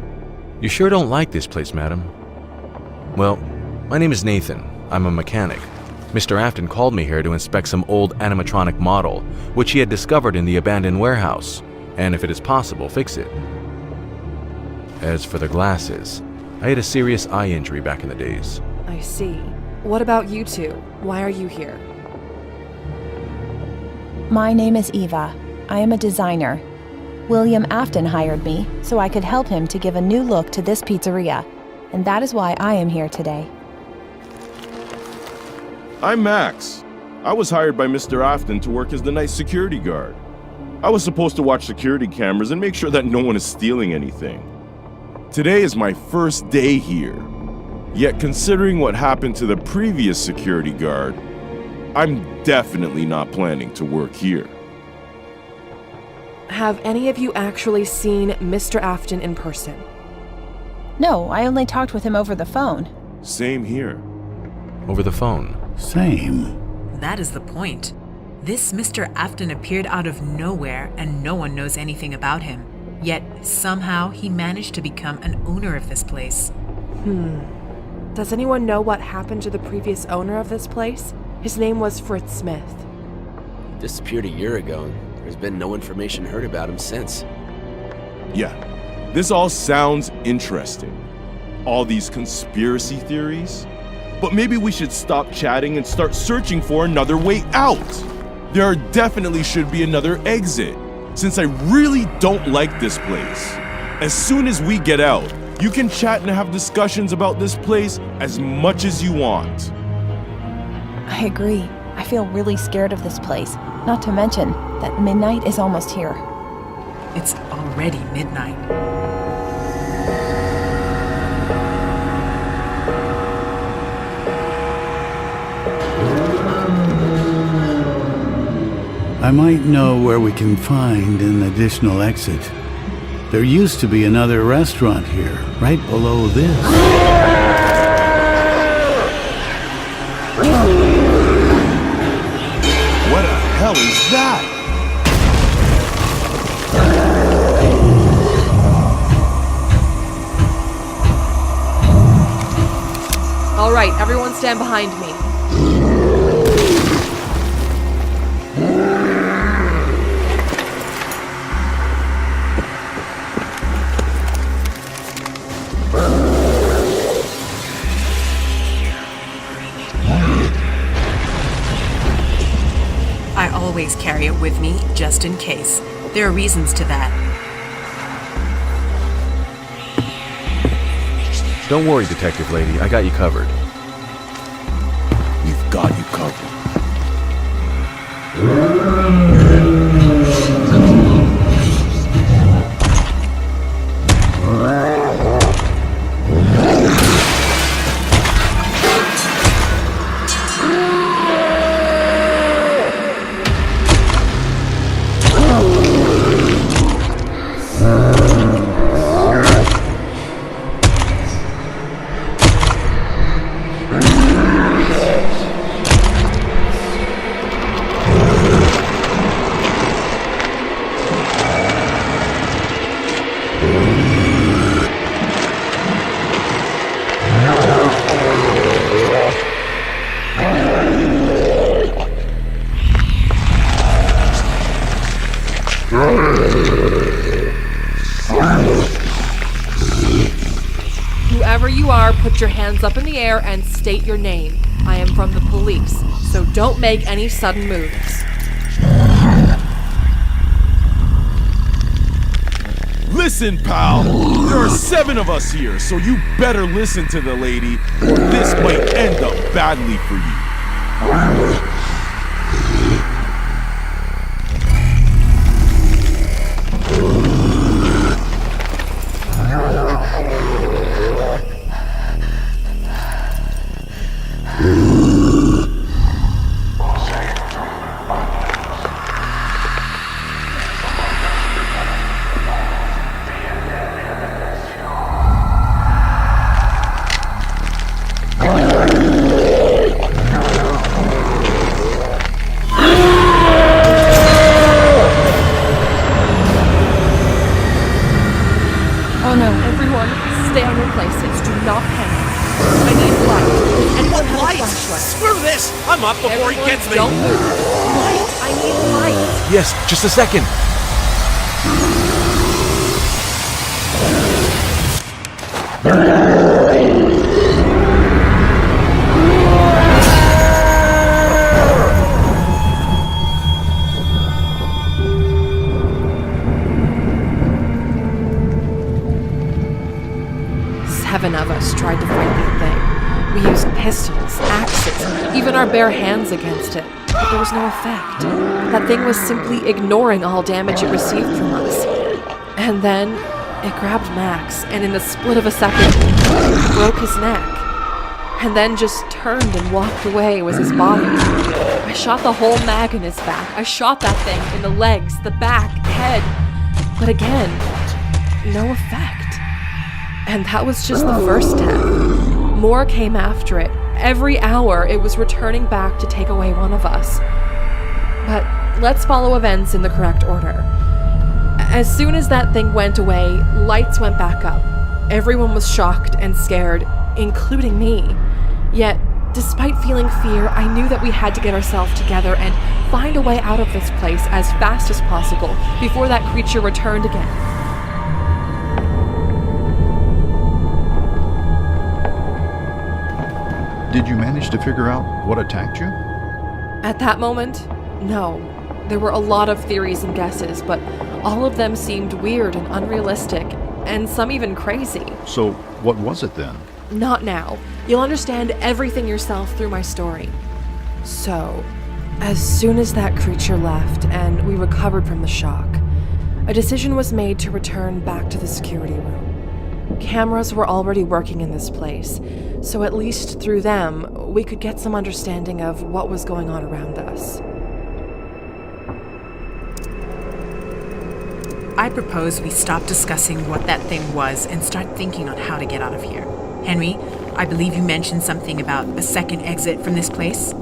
You sure don't like this place, madam? Well, my name is Nathan. I'm a mechanic. Mr. Afton called me here to inspect some old animatronic model, which he had discovered in the abandoned warehouse, and if it is possible, fix it. As for the glasses, I had a serious eye injury back in the days. I see. What about you two? Why are you here? My name is Eva. I am a designer. William Afton hired me so I could help him to give a new look to this pizzeria, and that is why I am here today. I'm Max. I was hired by Mr. Afton to work as the night security guard. I was supposed to watch security cameras and make sure that no one is stealing anything. Today is my first day here. Yet considering what happened to the previous security guard, I'm definitely not planning to work here. Have any of you actually seen Mr. Afton in person? No, I only talked with him over the phone. Same here. Over the phone? Same. That is the point. This Mr. Afton appeared out of nowhere and no one knows anything about him. Yet, somehow, he managed to become an owner of this place. Does anyone know what happened to the previous owner of this place? His name was Fritz Smith. He disappeared a year ago, and there's been no information heard about him since. Yeah, this all sounds interesting. All these conspiracy theories. But maybe we should stop chatting and start searching for another way out. There definitely should be another exit, since I really don't like this place. As soon as we get out, you can chat and have discussions about this place as much as you want. I agree. I feel really scared of this place. Not to mention that midnight is almost here. It's already midnight. I might know where we can find an additional exit. There used to be another restaurant here, right below this. What the hell is that? All right, everyone stand behind me. I always carry it with me, just in case. There are reasons to that. Don't worry, detective lady. I got you covered. We've got you covered. Whoever you are, put your hands up in the air and state your name. I am from the police, so don't make any sudden moves. Listen, pal, there are 7 of us here, so you better listen to the lady, or this might end up badly for you. Before he gets me! Don't move. Light! I need light! Yes, just a second. Seven of us tried to fight that thing. We used pistols, axes, even our bare hands against it, but there was no effect. That thing was simply ignoring all damage it received from us. And then it grabbed Max, and in the split of a second, broke his neck. And then just turned and walked away with his body. I shot the whole mag in his back. I shot that thing in the legs, the back, head. But again, no effect. And that was just the first step. More came after it. Every hour, it was returning back to take away one of us. But let's follow events in the correct order. As soon as that thing went away, lights went back up. Everyone was shocked and scared, including me. Yet, despite feeling fear, I knew that we had to get ourselves together and find a way out of this place as fast as possible before that creature returned again. Did you manage to figure out what attacked you? At that moment, no. There were a lot of theories and guesses, but all of them seemed weird and unrealistic, and some even crazy. So, what was it then? Not now. You'll understand everything yourself through my story. So, as soon as that creature left and we recovered from the shock, a decision was made to return back to the security room. Cameras were already working in this place, so at least through them, we could get some understanding of what was going on around us. I propose we stop discussing what that thing was and start thinking on how to get out of here. Henry, I believe you mentioned something about a second exit from this place?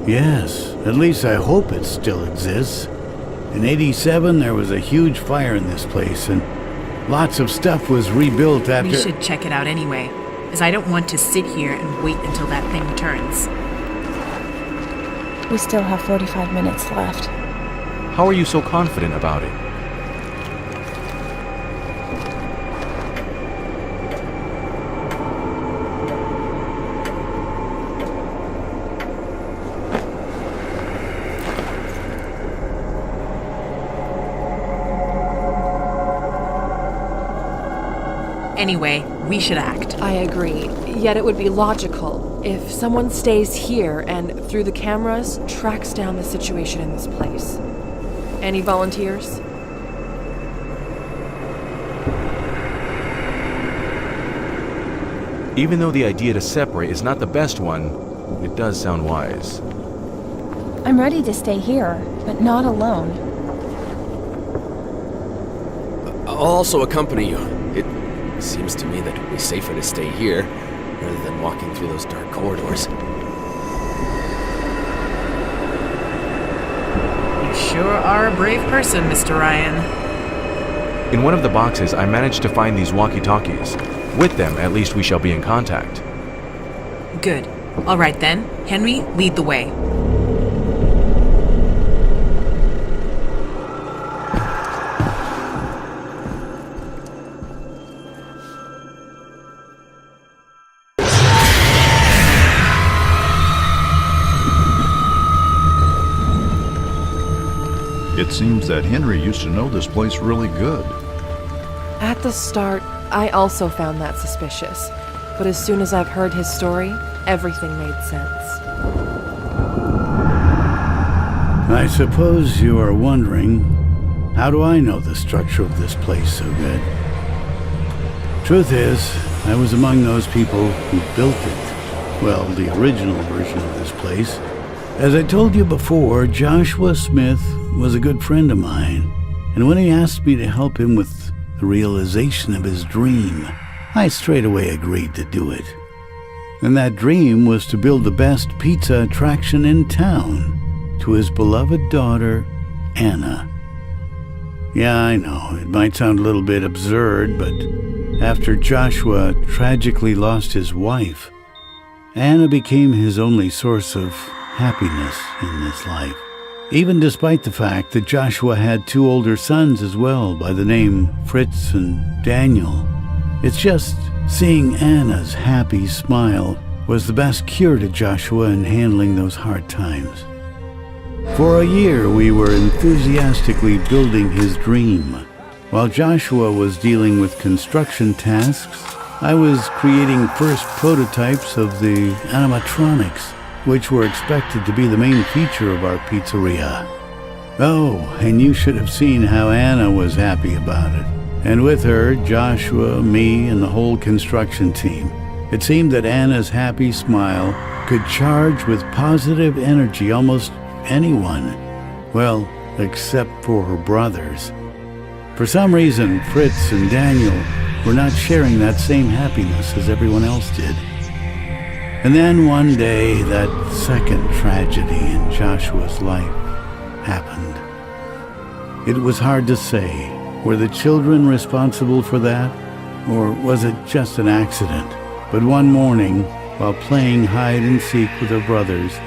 Yes, at least I hope it still exists. In '87, there was a huge fire in this place, and lots of stuff was rebuilt after... We should check it out anyway, as I don't want to sit here and wait until that thing returns. We still have 45 minutes left. How are you so confident about it? Anyway, we should act. I agree. Yet it would be logical if someone stays here and, through the cameras, tracks down the situation in this place. Any volunteers? Even though the idea to separate is not the best one, it does sound wise. I'm ready to stay here, but not alone. I'll also accompany you. It seems to me that it would be safer to stay here rather than walking through those dark corridors. You sure are a brave person, Mr. Ryan. In one of the boxes, I managed to find these walkie-talkies. With them, at least we shall be in contact. Good. All right then. Henry, lead the way. It seems that Henry used to know this place really good. At the start, I also found that suspicious, but as soon as I've heard his story, everything made sense. I suppose you are wondering, how do I know the structure of this place so good? Truth is, I was among those people who built it. Well, the original version of this place. As I told you before, Joshua Smith was a good friend of mine, and when he asked me to help him with the realization of his dream, I straight away agreed to do it. And that dream was to build the best pizza attraction in town to his beloved daughter, Anna. Yeah, I know, it might sound a little bit absurd, but after Joshua tragically lost his wife, Anna became his only source of happiness in this life. Even despite the fact that Joshua had 2 older sons as well by the name Fritz and Daniel. It's just seeing Anna's happy smile was the best cure to Joshua in handling those hard times. For a year we were enthusiastically building his dream. While Joshua was dealing with construction tasks, I was creating first prototypes of the animatronics, which were expected to be the main feature of our pizzeria. Oh, and you should have seen how Anna was happy about it. And with her, Joshua, me, and the whole construction team. It seemed that Anna's happy smile could charge with positive energy almost anyone. Well, except for her brothers. For some reason, Fritz and Daniel were not sharing that same happiness as everyone else did. And then one day, that second tragedy in Joshua's life happened. It was hard to say. Were the children responsible for that? Or was it just an accident? But one morning, while playing hide and seek with her brothers,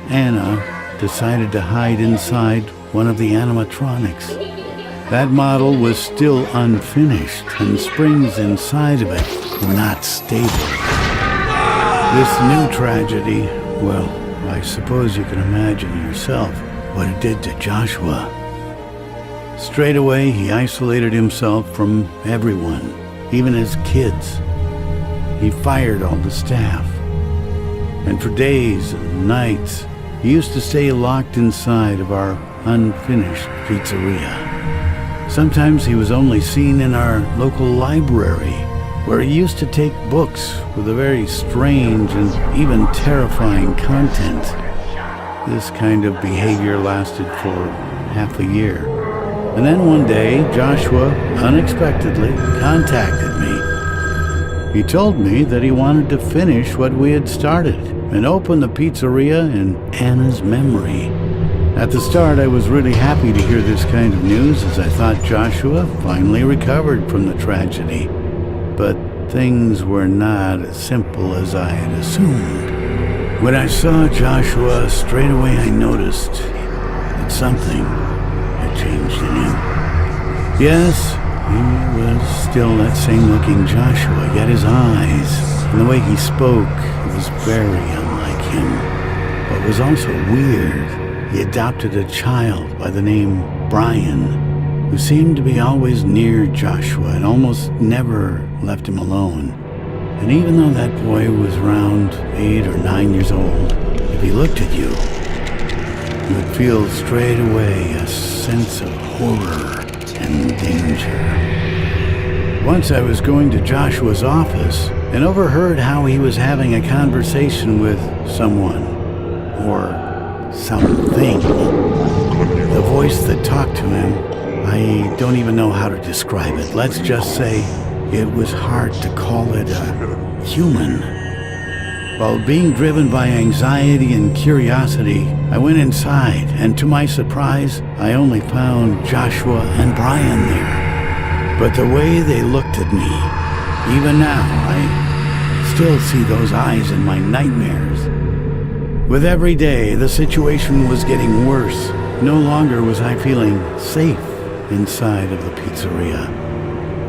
Anna decided to hide inside one of the animatronics. That model was still unfinished, and springs inside of it were not stable. This new tragedy, well, I suppose you can imagine yourself what it did to Joshua. Straight away, he isolated himself from everyone, even his kids. He fired all the staff. And for days and nights, he used to stay locked inside of our unfinished pizzeria. Sometimes he was only seen in our local library, where he used to take books with a very strange and even terrifying content. This kind of behavior lasted for half a year. And then one day, Joshua unexpectedly contacted me. He told me that he wanted to finish what we had started and open the pizzeria in Anna's memory. At the start, I was really happy to hear this kind of news, as I thought Joshua finally recovered from the tragedy. But things were not as simple as I had assumed. When I saw Joshua, straight away I noticed that something had changed in him. Yes, he was still that same-looking Joshua, yet his eyes and the way he spoke was very unlike him. But was also weird. He adopted a child by the name Brian, who seemed to be always near Joshua and almost never left him alone. And even though that boy was around 8 or 9 years old, if he looked at you, you would feel straight away a sense of horror and danger. Once I was going to Joshua's office and overheard how he was having a conversation with someone, or something. The voice that talked to him, I don't even know how to describe it. Let's just say it was hard to call it a human. While being driven by anxiety and curiosity, I went inside, and to my surprise, I only found Joshua and Brian there. But the way they looked at me, even now, I still see those eyes in my nightmares. With every day, the situation was getting worse. No longer was I feeling safe inside of the pizzeria.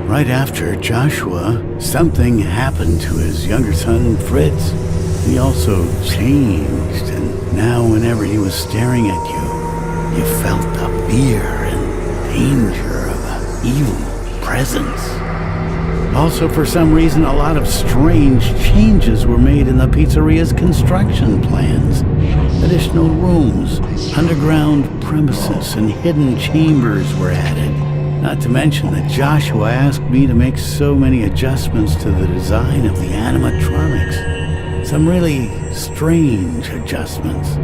Right after Joshua, something happened to his younger son, Fritz. He also changed, and now whenever he was staring at you, You felt the fear and danger of an evil presence. Also, for some reason, a lot of strange changes were made in the pizzeria's construction plans. Additional rooms, underground premises, and hidden chambers were added. Not to mention that Joshua asked me to make so many adjustments to the design of the animatronics. Some really strange adjustments.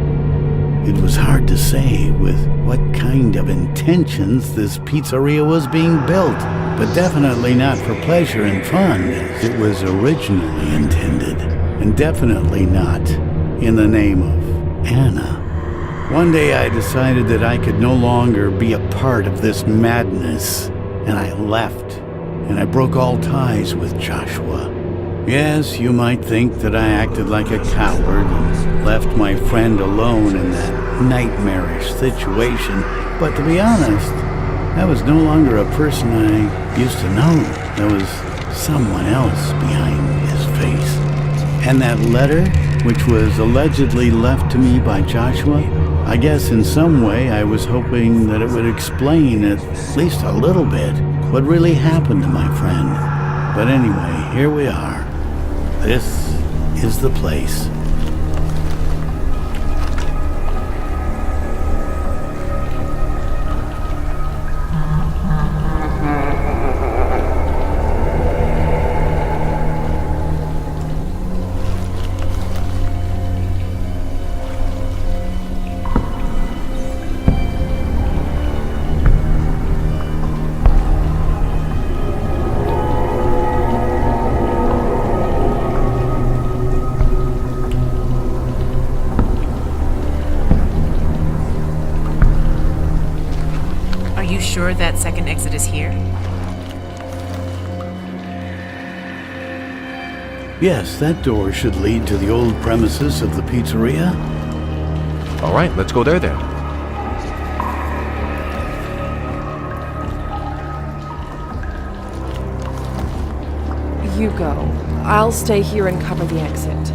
It was hard to say with what kind of intentions this pizzeria was being built, but definitely not for pleasure and fun as it was originally intended, and definitely not in the name of Anna. One day I decided that I could no longer be a part of this madness, and I left, and I broke all ties with Joshua. Yes, you might think that I acted like a coward and left my friend alone in that nightmarish situation, but to be honest, that was no longer a person I used to know. There was someone else behind his face. And that letter, which was allegedly left to me by Joshua, I guess in some way I was hoping that it would explain at least a little bit what really happened to my friend. But anyway, here we are. This is the place. Sure that second exit is here? Yes, that door should lead to the old premises of the pizzeria. All right, let's go there then. You go. I'll stay here and cover the exit.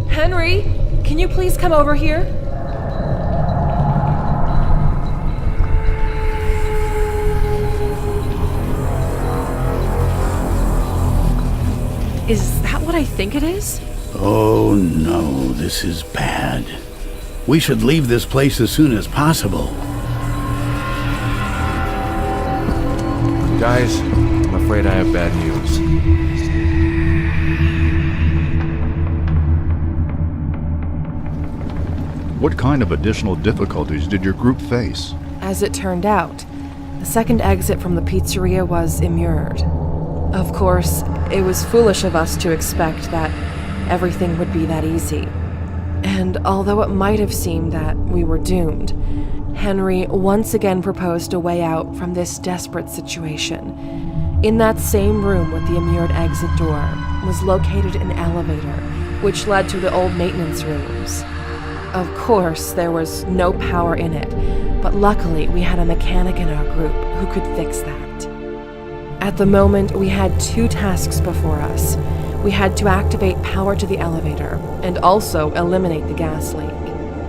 Henry, can you please come over here? Is that what I think it is? Oh no, this is bad. We should leave this place as soon as possible. Guys, I'm afraid I have bad news. What kind of additional difficulties did your group face? As it turned out, the second exit from the pizzeria was immured. Of course, it was foolish of us to expect that everything would be that easy. And although it might have seemed that we were doomed, Henry once again proposed a way out from this desperate situation. In that same room with the immured exit door was located an elevator, which led to the old maintenance rooms. Of course, there was no power in it, but luckily we had a mechanic in our group who could fix that. At the moment, we had 2 tasks before us. We had to activate power to the elevator and also eliminate the gas leak,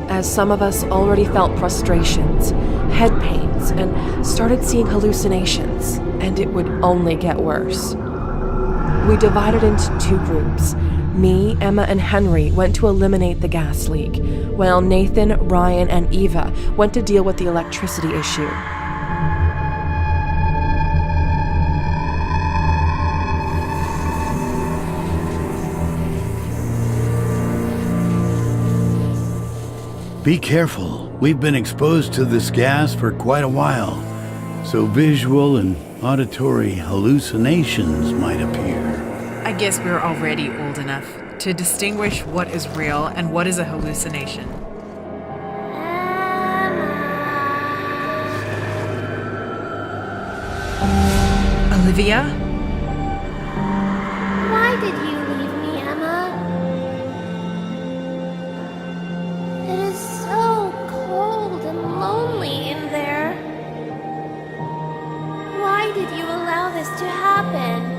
as some of us already felt frustrations, head pains, and started seeing hallucinations, and it would only get worse. We divided into 2 groups. Me, Emma, and Henry went to eliminate the gas leak, while Nathan, Ryan, and Eva went to deal with the electricity issue. Be careful. We've been exposed to this gas for quite a while, so visual and auditory hallucinations might appear. I guess we're already old enough to distinguish what is real and what is a hallucination. Olivia? Why did you leave me, Emma? It is so cold and lonely in there. Why did you allow this to happen?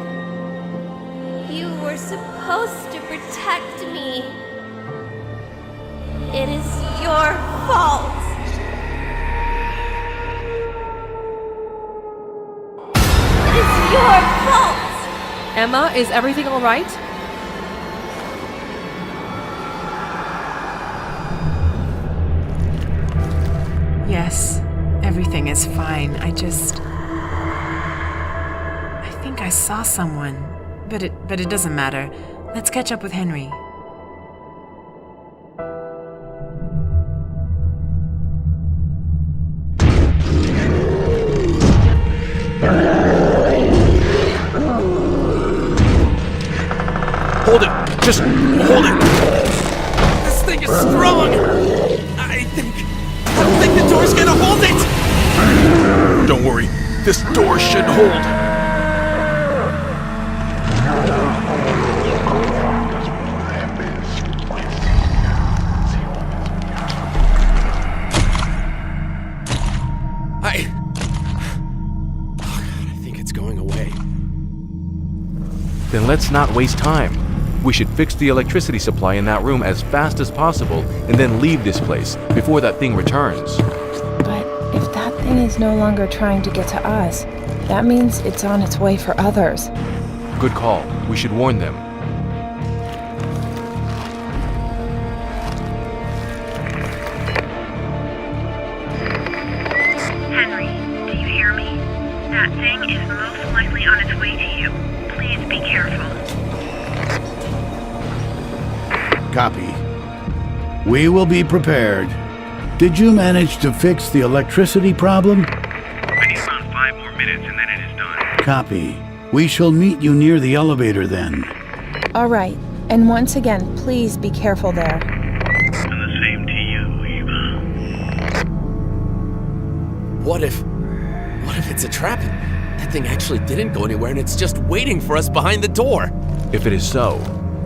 You were supposed to protect me. It is your fault. It is your fault. Emma, is everything all right? Yes, everything is fine. I think I saw someone. But it doesn't matter. Let's catch up with Henry. Hold it! Just hold it! This thing is strong! I don't think the door's gonna hold it! Don't worry, this door should hold. Then let's not waste time. We should fix the electricity supply in that room as fast as possible and then leave this place before that thing returns. But if that thing is no longer trying to get to us, that means it's on its way for others. Good call. We should warn them. Henry, do you hear me? That thing is most likely on its way to you. Please be careful. Copy. We will be prepared. Did you manage to fix the electricity problem? I need around 5 more minutes and then it is done. Copy. We shall meet you near the elevator then. All right. And once again, please be careful there. And the same to you, Eva. What if it's a trap? That thing actually didn't go anywhere and it's just waiting for us behind the door. If it is so,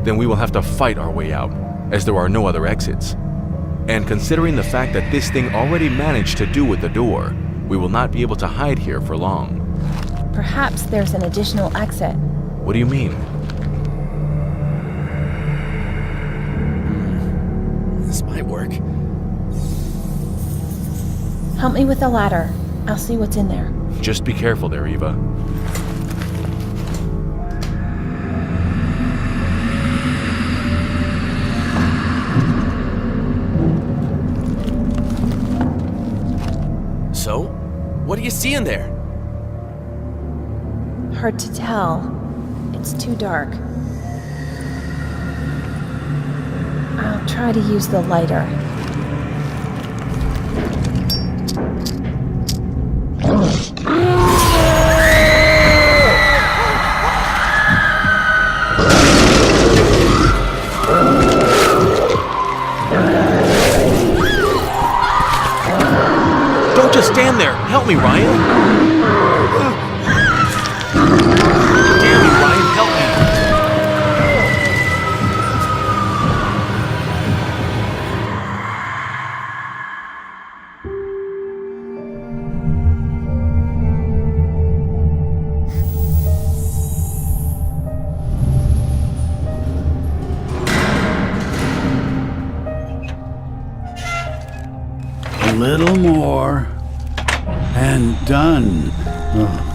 then we will have to fight our way out, as there are no other exits. And considering the fact that this thing already managed to do with the door, we will not be able to hide here for long. Perhaps there's an additional exit. What do you mean? This might work. Help me with the ladder. I'll see what's in there. Just be careful there, Eva. So, what do you see in there? Hard to tell. It's too dark. I'll try to use the lighter. Don't just stand there! Help me, Ryan! Damn you, Ryan, help me! little more. And done. Ugh.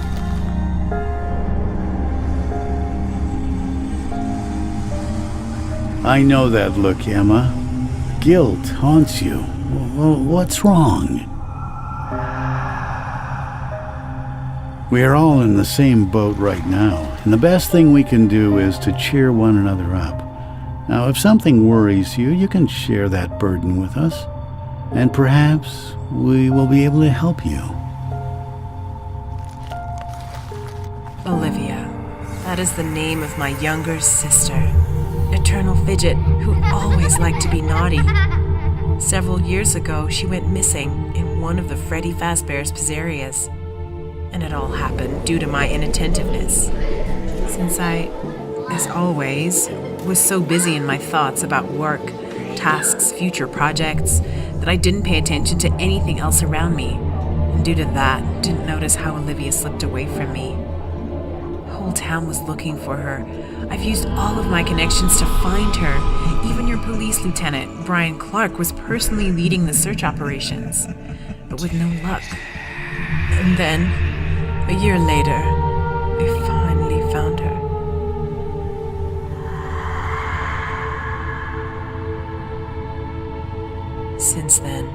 I know that look, Emma. Guilt haunts you. Well, what's wrong? We are all in the same boat right now, and the best thing we can do is to cheer one another up. Now, if something worries you, you can share that burden with us, and perhaps we will be able to help you. Olivia. That is the name of my younger sister. Eternal fidget who always liked to be naughty. Several years ago, she went missing in one of the Freddy Fazbear's pizzerias. And it all happened due to my inattentiveness. Since I, as always, was so busy in my thoughts about work, tasks, future projects, that I didn't pay attention to anything else around me. And due to that, didn't notice how Olivia slipped away from me. The whole town was looking for her. I've used all of my connections to find her. Even your police lieutenant, Brian Clark, was personally leading the search operations, but with no luck. And then, a year later, I finally found her. Since then,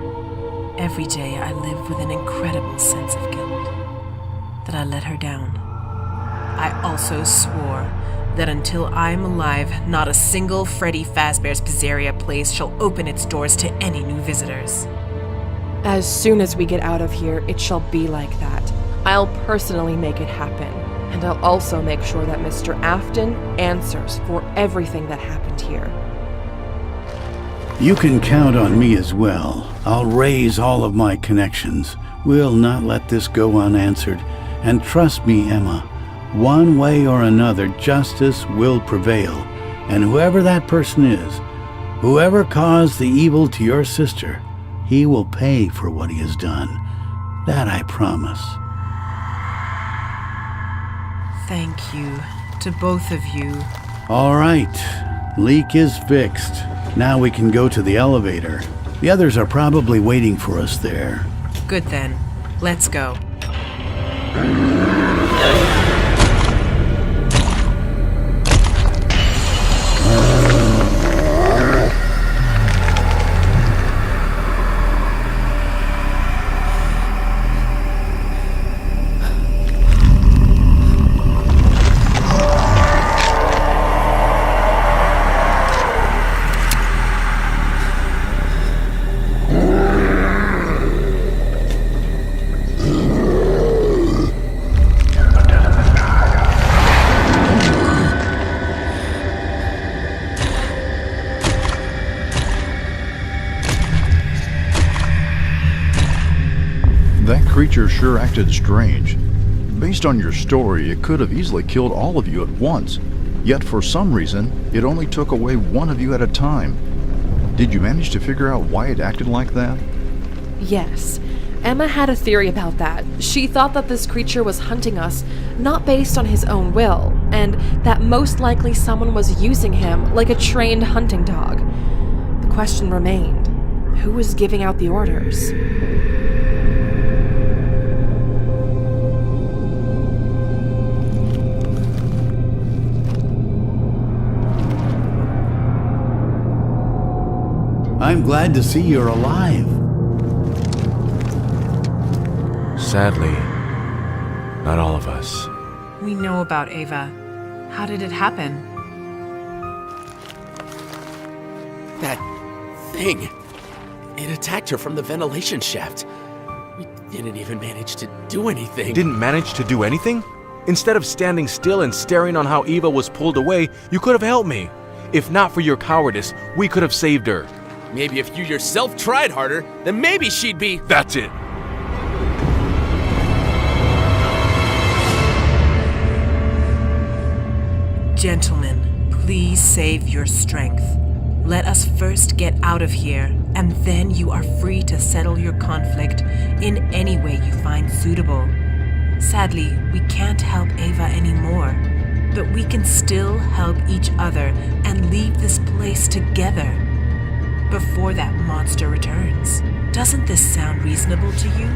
every day I live with an incredible sense of guilt that I let her down. I also swore that until I'm alive, not a single Freddy Fazbear's Pizzeria place shall open its doors to any new visitors. As soon as we get out of here, it shall be like that. I'll personally make it happen. And I'll also make sure that Mr. Afton answers for everything that happened here. You can count on me as well. I'll raise all of my connections. We'll not let this go unanswered. And trust me, Emma, one way or another, justice will prevail. And whoever that person is, whoever caused the evil to your sister, he will pay for what he has done. That I promise. Thank you to both of you. All right. Leak is fixed. Now we can go to the elevator. The others are probably waiting for us there. Good then. Let's go. That creature sure acted strange. Based on your story, it could have easily killed all of you at once. Yet for some reason, it only took away one of you at a time. Did you manage to figure out why it acted like that? Yes. Emma had a theory about that. She thought that this creature was hunting us, not based on his own will, and that most likely someone was using him like a trained hunting dog. The question remained, who was giving out the orders? I'm glad to see you're alive. Sadly, not all of us. We know about Ava. How did it happen? That thing. It attacked her from the ventilation shaft. We didn't even manage to do anything. Didn't manage to do anything? Instead of standing still and staring on how Eva was pulled away, you could have helped me. If not for your cowardice, we could have saved her. Maybe if you yourself tried harder, then maybe she'd be... That's it. Gentlemen, please save your strength. Let us first get out of here, and then you are free to settle your conflict in any way you find suitable. Sadly, we can't help Ava anymore, but we can still help each other and leave this place together before that monster returns. Doesn't this sound reasonable to you?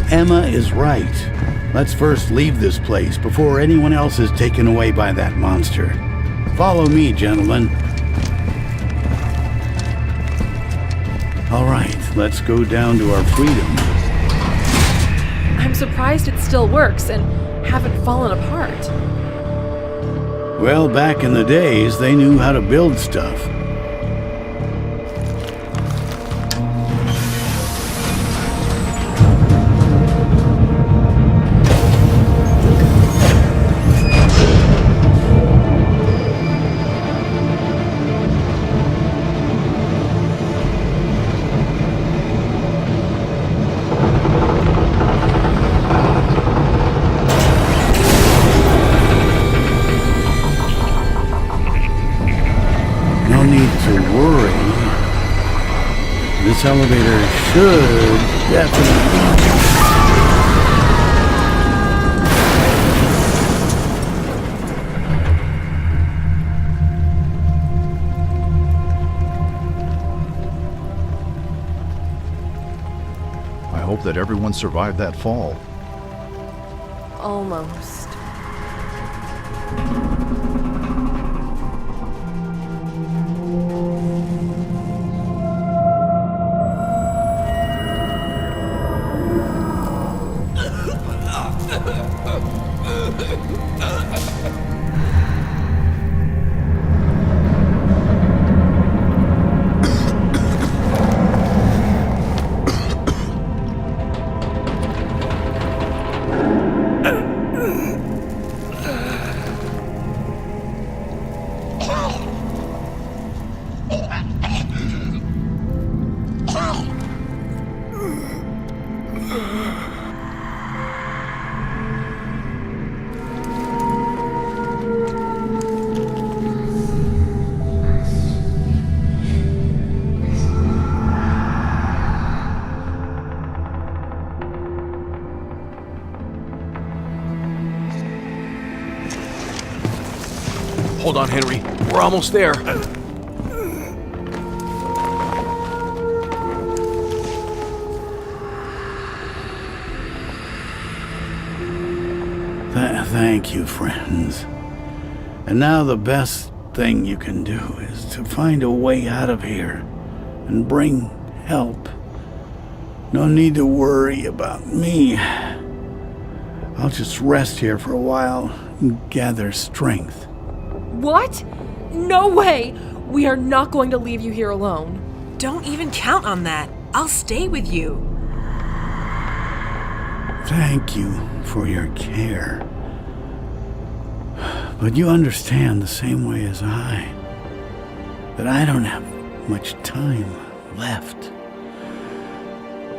Emma is right. Let's first leave this place before anyone else is taken away by that monster. Follow me, gentlemen. All right, let's go down to our freedom. I'm surprised it still works and haven't fallen apart. Well, back in the days, they knew how to build stuff. No need to worry. This elevator should definitely... I hope that everyone survived that fall. Almost. Hold on, Henry. We're almost there. Thank you, friends. And now the best thing you can do is to find a way out of here and bring help. No need to worry about me. I'll just rest here for a while and gather strength. What? No way! We are not going to leave you here alone. Don't even count on that. I'll stay with you. Thank you for your care. But you understand the same way as I, that I don't have much time left.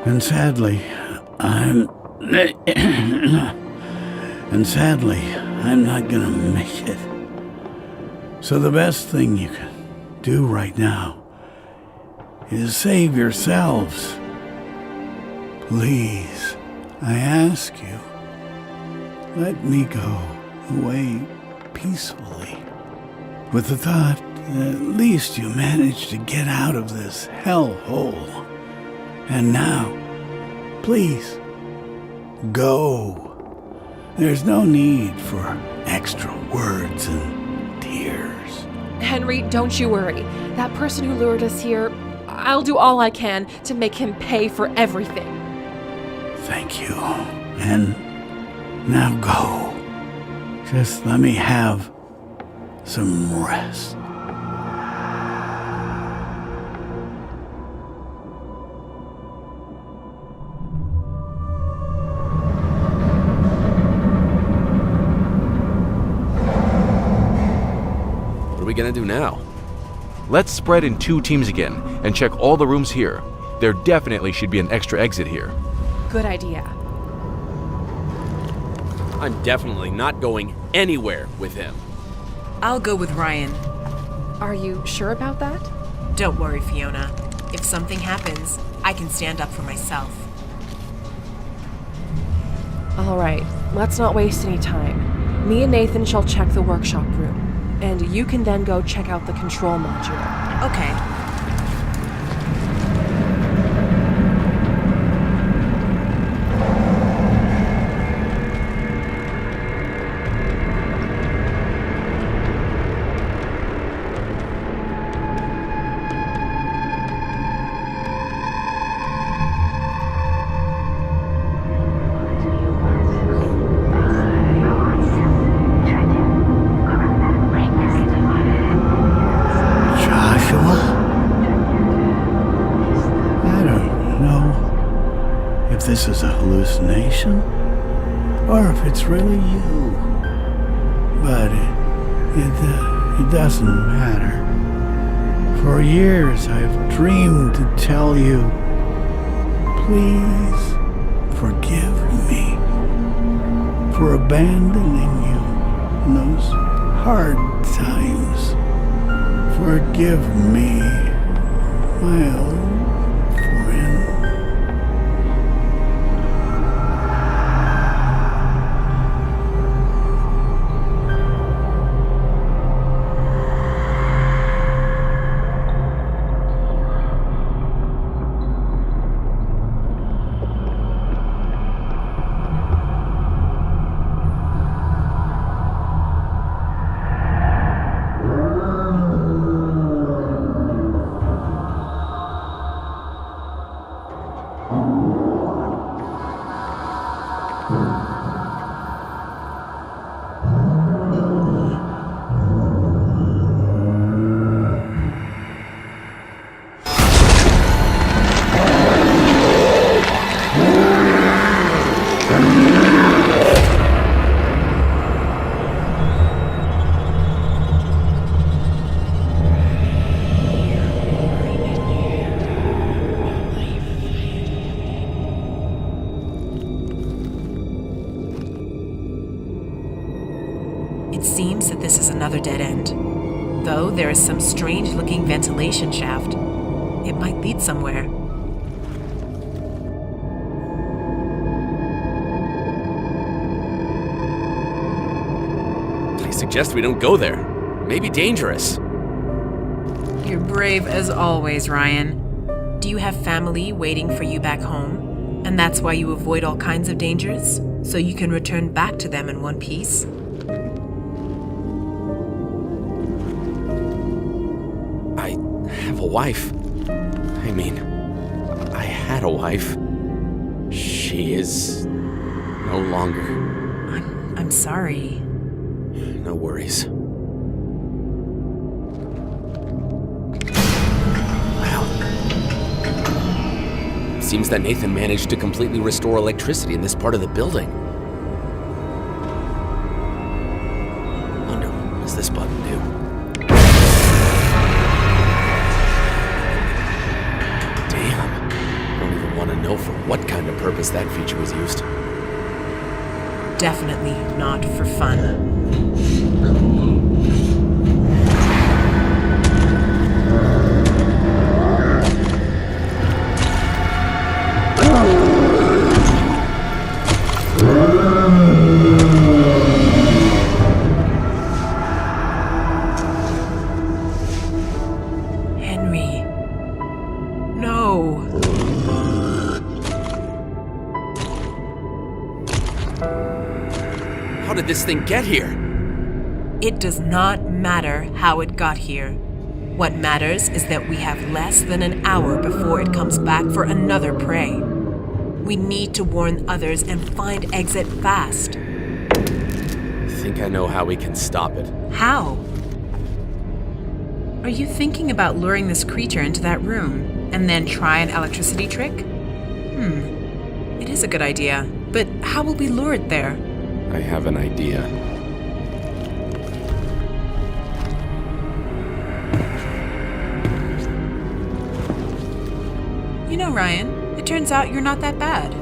And sadly, I'm not gonna make it. So the best thing you can do right now is save yourselves. Please, I ask you, let me go away peacefully, with the thought that at least you managed to get out of this hellhole. And now, please, go. There's no need for extra words and tears. Henry, don't you worry. That person who lured us here, I'll do all I can to make him pay for everything. Thank you. And now go. Just let me have some rest. What are we gonna do now? Let's spread in 2 teams again and check all the rooms here. There definitely should be an extra exit here. Good idea. I'm definitely not going anywhere with him. I'll go with Ryan. Are you sure about that? Don't worry, Fiona. If something happens, I can stand up for myself. All right, let's not waste any time. Me and Nathan shall check the workshop room, and you can then go check out the control module. Okay. this is a hallucination or if it's really you. But it doesn't matter. For years I've dreamed to tell you, please forgive me for abandoning you in those hard times. Forgive me, my old friend. It seems that this is another dead end. Though there is some strange-looking ventilation shaft. It might lead somewhere. I suggest we don't go there. Maybe dangerous. You're brave as always, Ryan. Do you have family waiting for you back home? And that's why you avoid all kinds of dangers? So you can return back to them in one piece? I have a wife. I mean, I had a wife. She is no longer. I'm sorry. No worries. Wow. Seems that Nathan managed to completely restore electricity in this part of the building. Wonder, what does this button do? Want to know for what kind of purpose that feature was used. Definitely not for fun. Henry. No. How did this thing get here? It does not matter how it got here. What matters is that we have less than an hour before it comes back for another prey. We need to warn others and find exit fast. I think I know how we can stop it. How? Are you thinking about luring this creature into that room and then try an electricity trick? It is a good idea, but how will we lure it there? I have an idea. You know, Ryan, it turns out you're not that bad.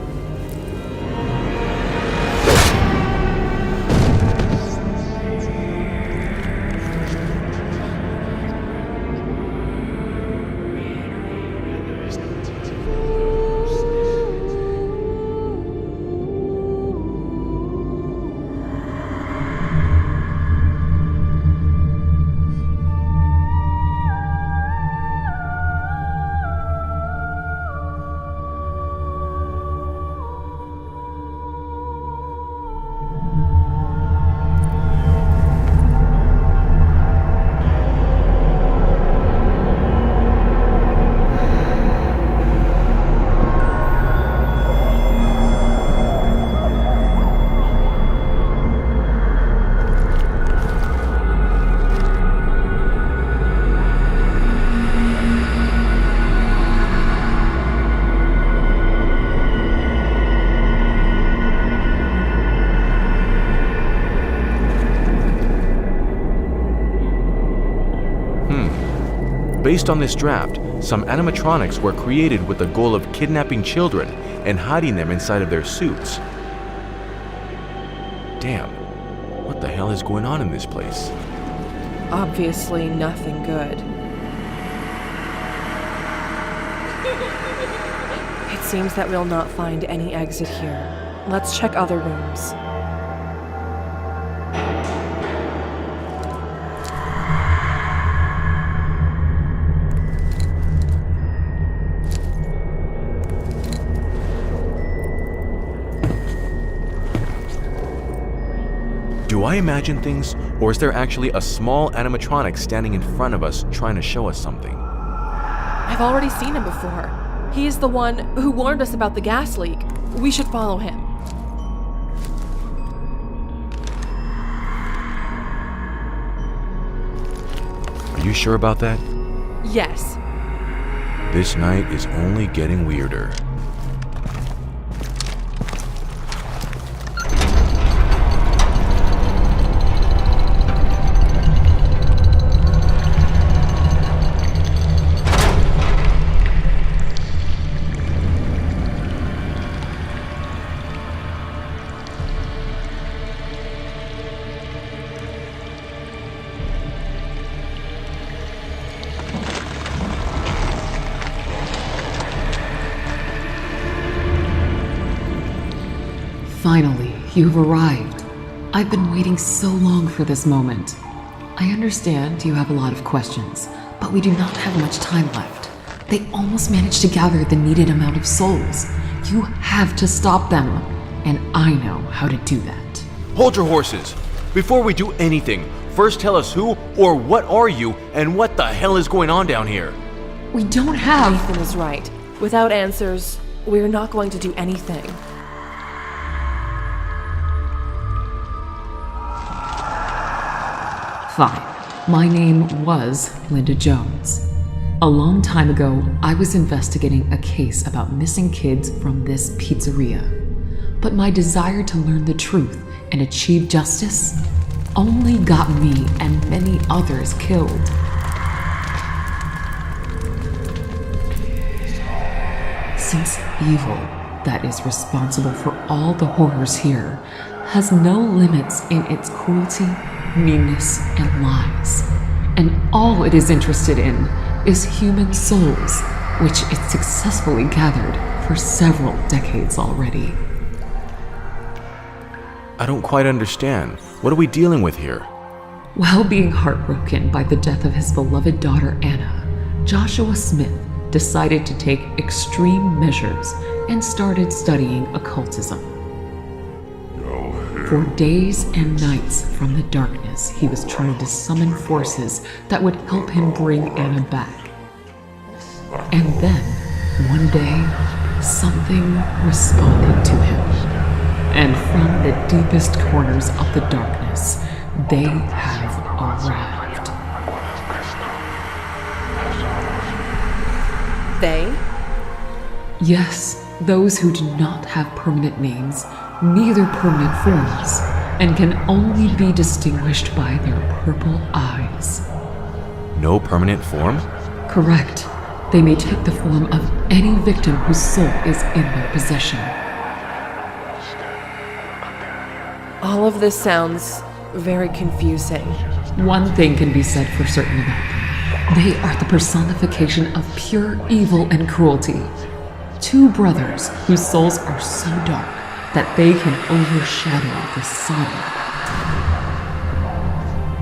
based on this draft, some animatronics were created with the goal of kidnapping children and hiding them inside of their suits. Damn, what the hell is going on in this place? Obviously nothing good. It seems that we'll not find any exit here. Let's check other rooms. Do I imagine things, or is there actually a small animatronic standing in front of us trying to show us something? I've already seen him before. He is the one who warned us about the gas leak. We should follow him. Are you sure about that? Yes. This night is only getting weirder. Finally, you've arrived. I've been waiting so long for this moment. I understand you have a lot of questions, but we do not have much time left. They almost managed to gather the needed amount of souls. You have to stop them, and I know how to do that. Hold your horses! Before we do anything, first tell us who or what are you and what the hell is going on down here? We don't have... Nathan is right. Without answers, we're not going to do anything. Fine. My name was Linda Jones. A long time ago, I was investigating a case about missing kids from this pizzeria. But my desire to learn the truth and achieve justice only got me and many others killed. Since evil that is responsible for all the horrors here has no limits in its cruelty, meanness, and lies, and all it is interested in is human souls, which it successfully gathered for several decades already. I don't quite understand. What are we dealing with here? While being heartbroken by the death of his beloved daughter Anna, Joshua Smith decided to take extreme measures and started studying occultism. For days and nights from the darkness, he was trying to summon forces that would help him bring Anna back. And then, one day, something responded to him. And from the deepest corners of the darkness, they have arrived. They? Yes, those who do not have permanent names, neither permanent forms, and can only be distinguished by their purple eyes. No permanent form? Correct. They may take the form of any victim whose soul is in their possession. All of this sounds very confusing. One thing can be said for certain about them. They are the personification of pure evil and cruelty. Two brothers whose souls are so dark that they can overshadow the sun.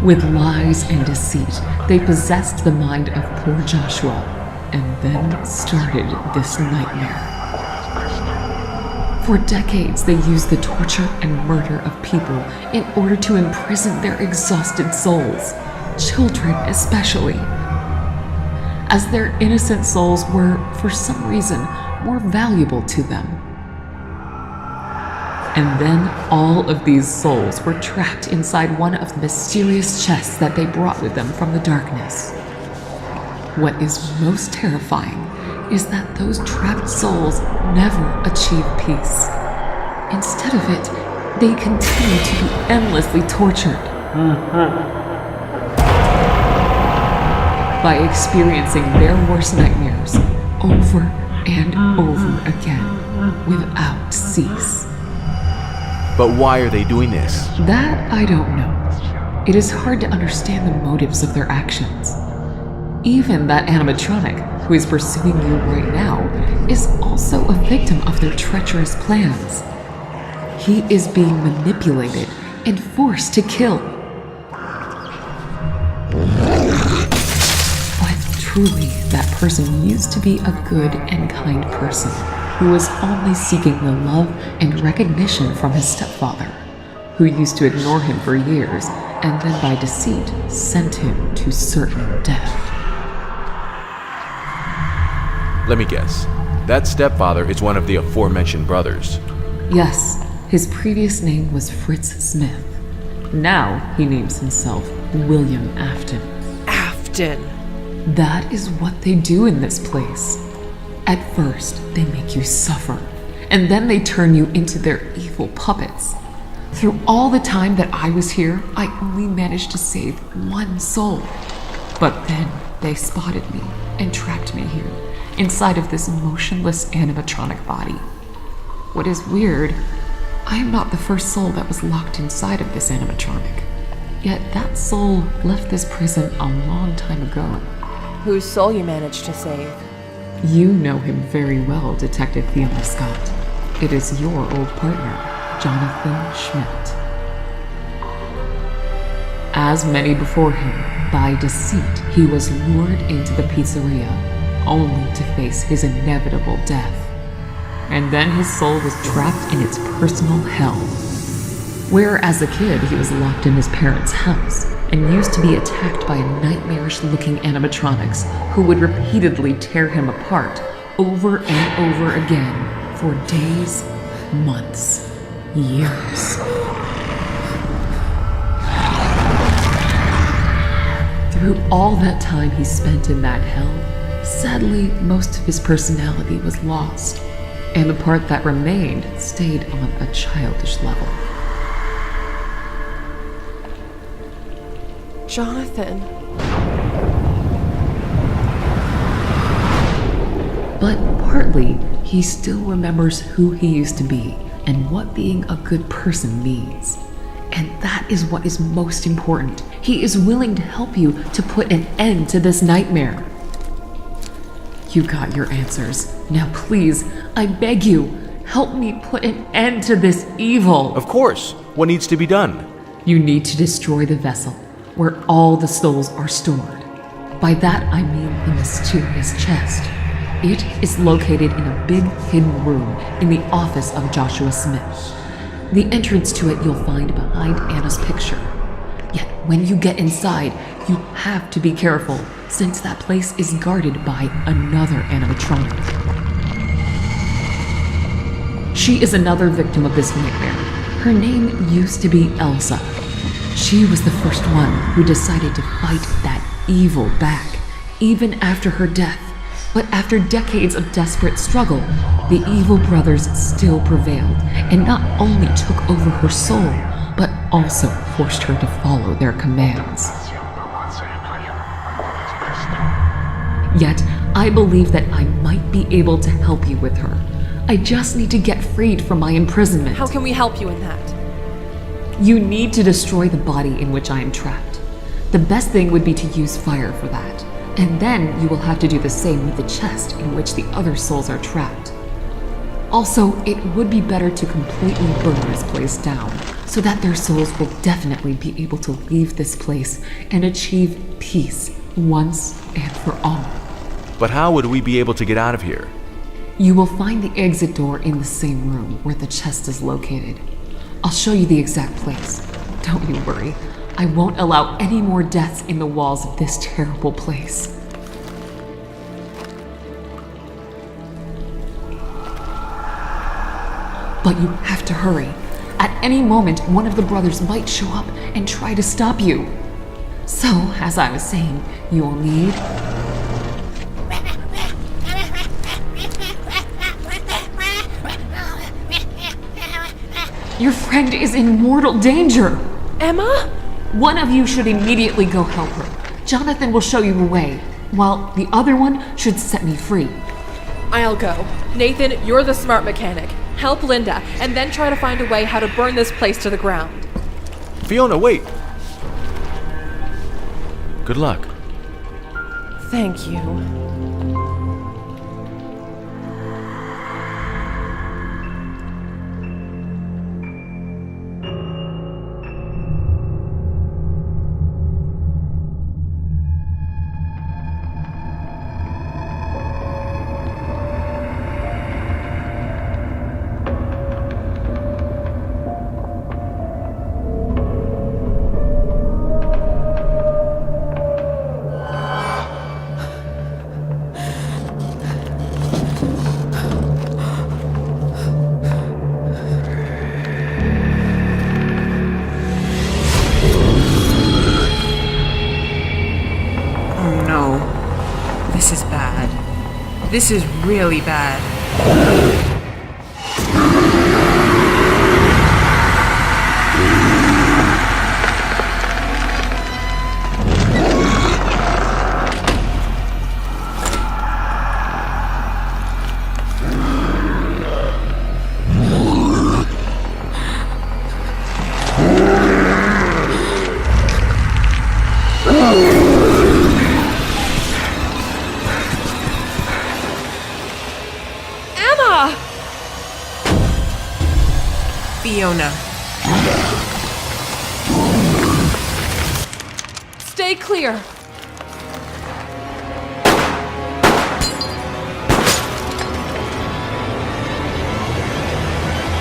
With lies and deceit, they possessed the mind of poor Joshua, and then started this nightmare. For decades, they used the torture and murder of people in order to imprison their exhausted souls, children especially, as their innocent souls were, for some reason, more valuable to them. And then all of these souls were trapped inside one of the mysterious chests that they brought with them from the darkness. What is most terrifying is that those trapped souls never achieve peace. Instead of it, they continue to be endlessly tortured. by experiencing their worst nightmares over and over again without cease. But why are they doing this? That I don't know. It is hard to understand the motives of their actions. Even that animatronic, who is pursuing you right now, is also a victim of their treacherous plans. He is being manipulated and forced to kill. But truly, that person used to be a good and kind person who was only seeking the love and recognition from his stepfather, who used to ignore him for years and then by deceit sent him to certain death. Let me guess. That stepfather is one of the aforementioned brothers. Yes, his previous name was Fritz Smith. Now he names himself William Afton. Afton! That is what they do in this place. At first, they make you suffer, and then they turn you into their evil puppets. Through all the time that I was here, I only managed to save one soul. But then they spotted me and trapped me here, inside of this motionless animatronic body. What is weird, I am not the first soul that was locked inside of this animatronic. Yet that soul left this prison a long time ago. Whose soul you managed to save? You know him very well, Detective Fiona Scott. It is your old partner, Jonathan Schmidt. As many before him, by deceit, he was lured into the pizzeria, only to face his inevitable death. And then his soul was trapped in its personal hell, where as a kid he was locked in his parents' house and used to be attacked by nightmarish-looking animatronics who would repeatedly tear him apart over and over again for days, months, years. Through all that time he spent in that hell, sadly, most of his personality was lost, and the part that remained stayed on a childish level. Jonathan. But partly, he still remembers who he used to be and what being a good person means. And that is what is most important. He is willing to help you to put an end to this nightmare. You got your answers. Now please, I beg you, help me put an end to this evil. Of course. What needs to be done? You need to destroy the vessel, where all the souls are stored. By that I mean the mysterious chest. It is located in a big hidden room in the office of Joshua Smith. The entrance to it you'll find behind Anna's picture. Yet when you get inside, you have to be careful, since that place is guarded by another animatronic. She is another victim of this nightmare. Her name used to be Elsa. She was the first one who decided to fight that evil back, even after her death. But after decades of desperate struggle, the evil brothers still prevailed and not only took over her soul, but also forced her to follow their commands. Yet, I believe that I might be able to help you with her. I just need to get freed from my imprisonment. How can we help you in that? You need to destroy the body in which I am trapped. The best thing would be to use fire for that. And then you will have to do the same with the chest in which the other souls are trapped. Also, it would be better to completely burn this place down, so that their souls will definitely be able to leave this place and achieve peace once and for all. But how would we be able to get out of here? You will find the exit door in the same room where the chest is located. I'll show you the exact place. Don't you worry. I won't allow any more deaths in the walls of this terrible place. But you have to hurry. At any moment, one of the brothers might show up and try to stop you. So, as I was saying, you'll need... Your friend is in mortal danger! Emma? One of you should immediately go help her. Jonathan will show you the way. while the other one should set me free. I'll go. Nathan, you're the smart mechanic. Help Linda, and then try to find a way how to burn this place to the ground. Fiona, wait! Good luck. Thank you. This is really bad. Fiona. Stay clear.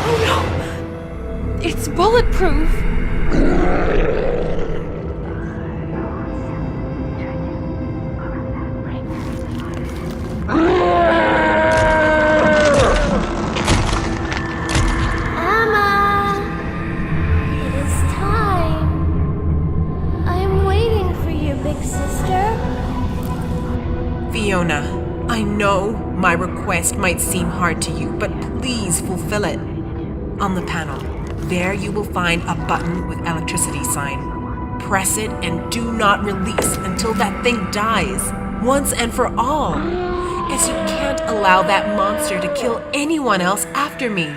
Oh no! It's bulletproof. Fiona, I know my request might seem hard to you, but please fulfill it. On the panel, there you will find a button with electricity sign. Press it and do not release until that thing dies, once and for all. As you can't allow that monster to kill anyone else after me.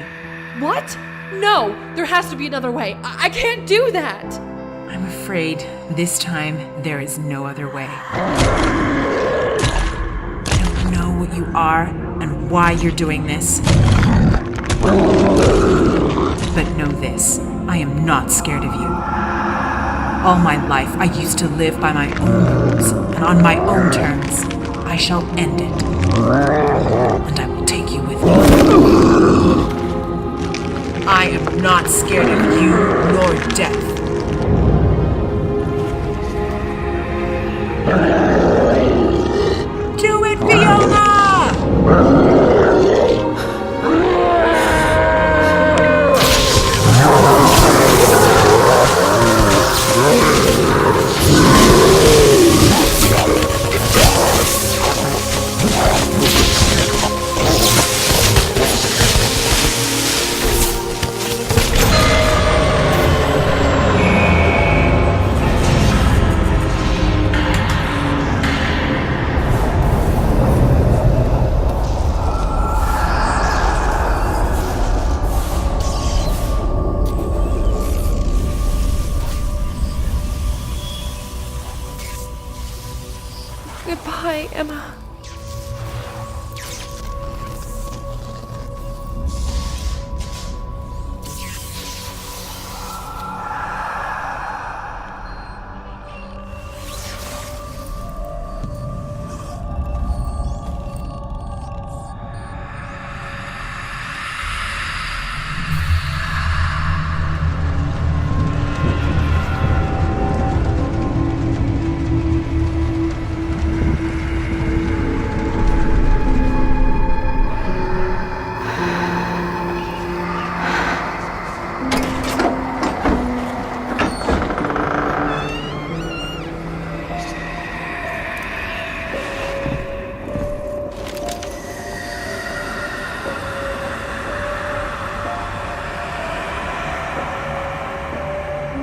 What? No, there has to be another way. I can't do that. I'm afraid this time there is no other way. What you are and why you're doing this. But know this, I am not scared of you. All my life I used to live by my own rules and on my own terms. I shall end it. And I will take you with me. I am not scared of you nor death. Do it, Fiona! Goodbye, Emma.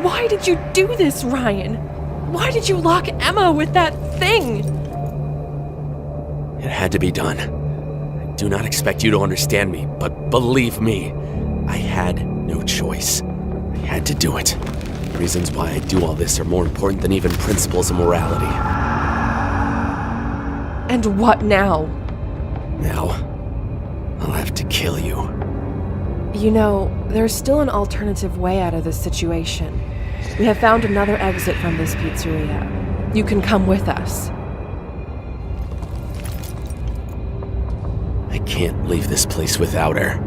Why did you do this, Ryan? Why did you lock Emma with that thing? It had to be done. I do not expect you to understand me, but believe me, I had no choice. I had to do it. The reasons why I do all this are more important than even principles of morality. And what now? Now, I'll have to kill you. You know, there's still an alternative way out of this situation. We have found another exit from this pizzeria. You can come with us. I can't leave this place without her.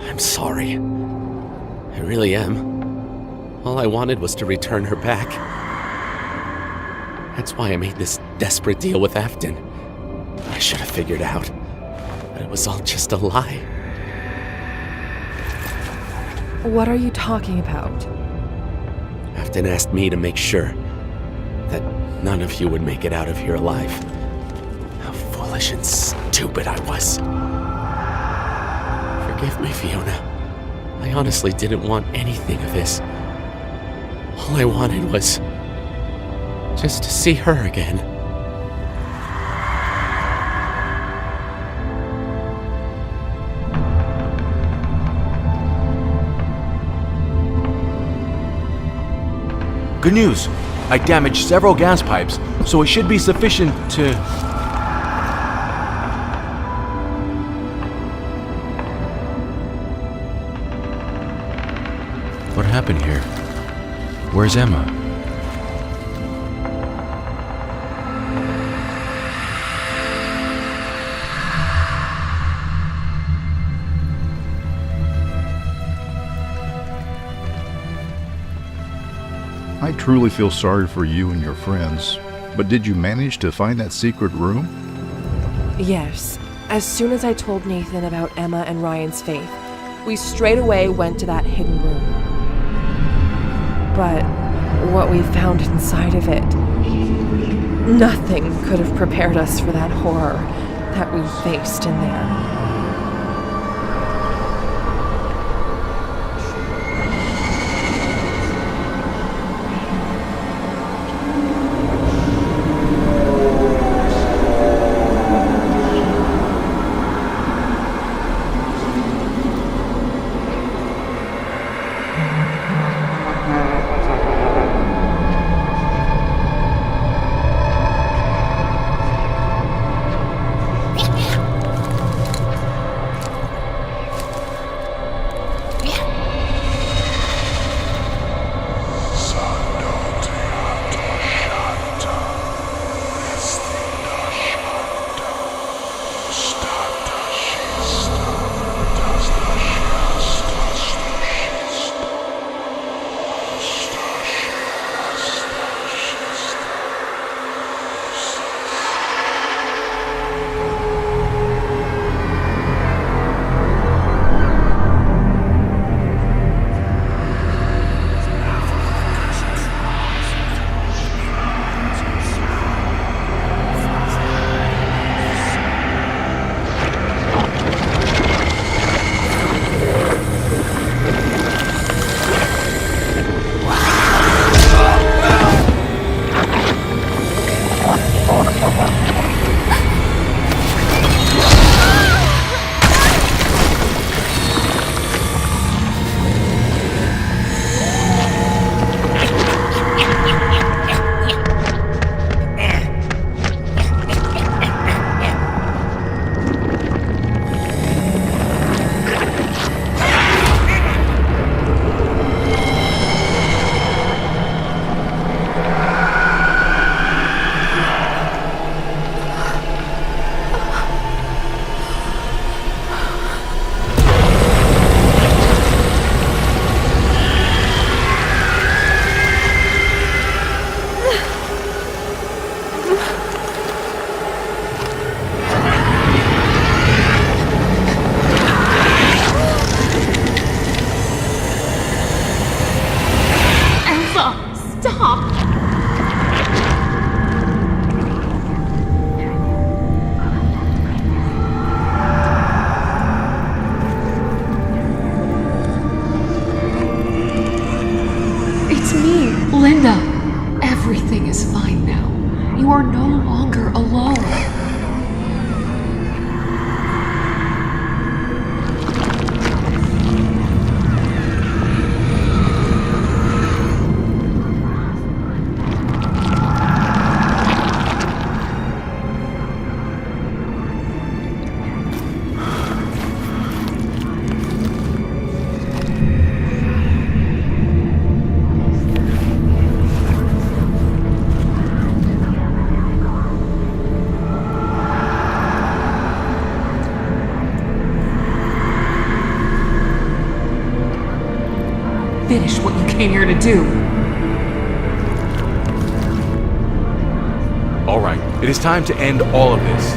I'm sorry. I really am. All I wanted was to return her back. That's why I made this desperate deal with Afton. I should have figured out that it was all just a lie. What are you talking about? Afton asked me to make sure that none of you would make it out of here alive. How foolish and stupid I was. Forgive me, Fiona. I honestly didn't want anything of this. All I wanted was just to see her again. Good news! I damaged several gas pipes, so it should be sufficient to... What happened here? Where's Emma? I truly feel sorry for you and your friends, but did you manage to find that secret room? Yes. As soon as I told Nathan about Emma and Ryan's faith, we straight away went to that hidden room. But what we found inside of it, nothing could have prepared us for that horror that we faced in there. Everything is fine now. You are no longer alone. Finish what you came here to do. All right, it is time to end all of this.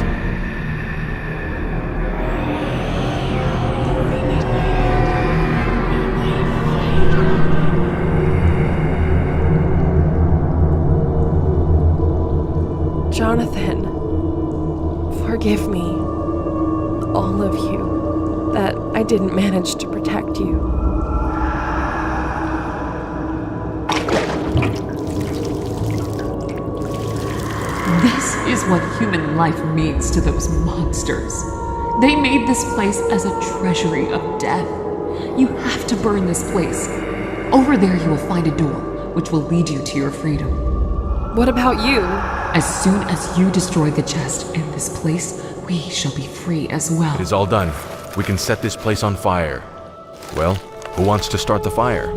Jonathan, forgive me, all of you, that I didn't manage to protect you. This is what human life means to those monsters. They made this place as a treasury of death. You have to burn this place. Over there you will find a door, which will lead you to your freedom. What about you? As soon as you destroy the chest and this place, we shall be free as well. It is all done. We can set this place on fire. Well, who wants to start the fire?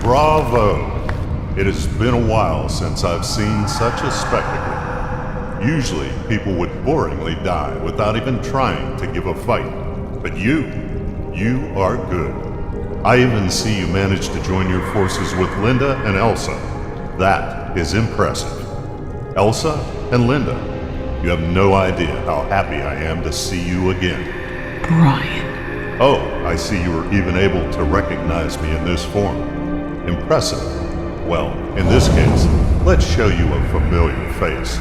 Bravo! It has been a while since I've seen such a spectacle. Usually, people would boringly die without even trying to give a fight. But you are good. I even see you managed to join your forces with Linda and Elsa. That is impressive. Elsa and Linda, you have no idea how happy I am to see you again. Brian. Oh, I see you were even able to recognize me in this form. Impressive. Well, in this case, let's show you a familiar face.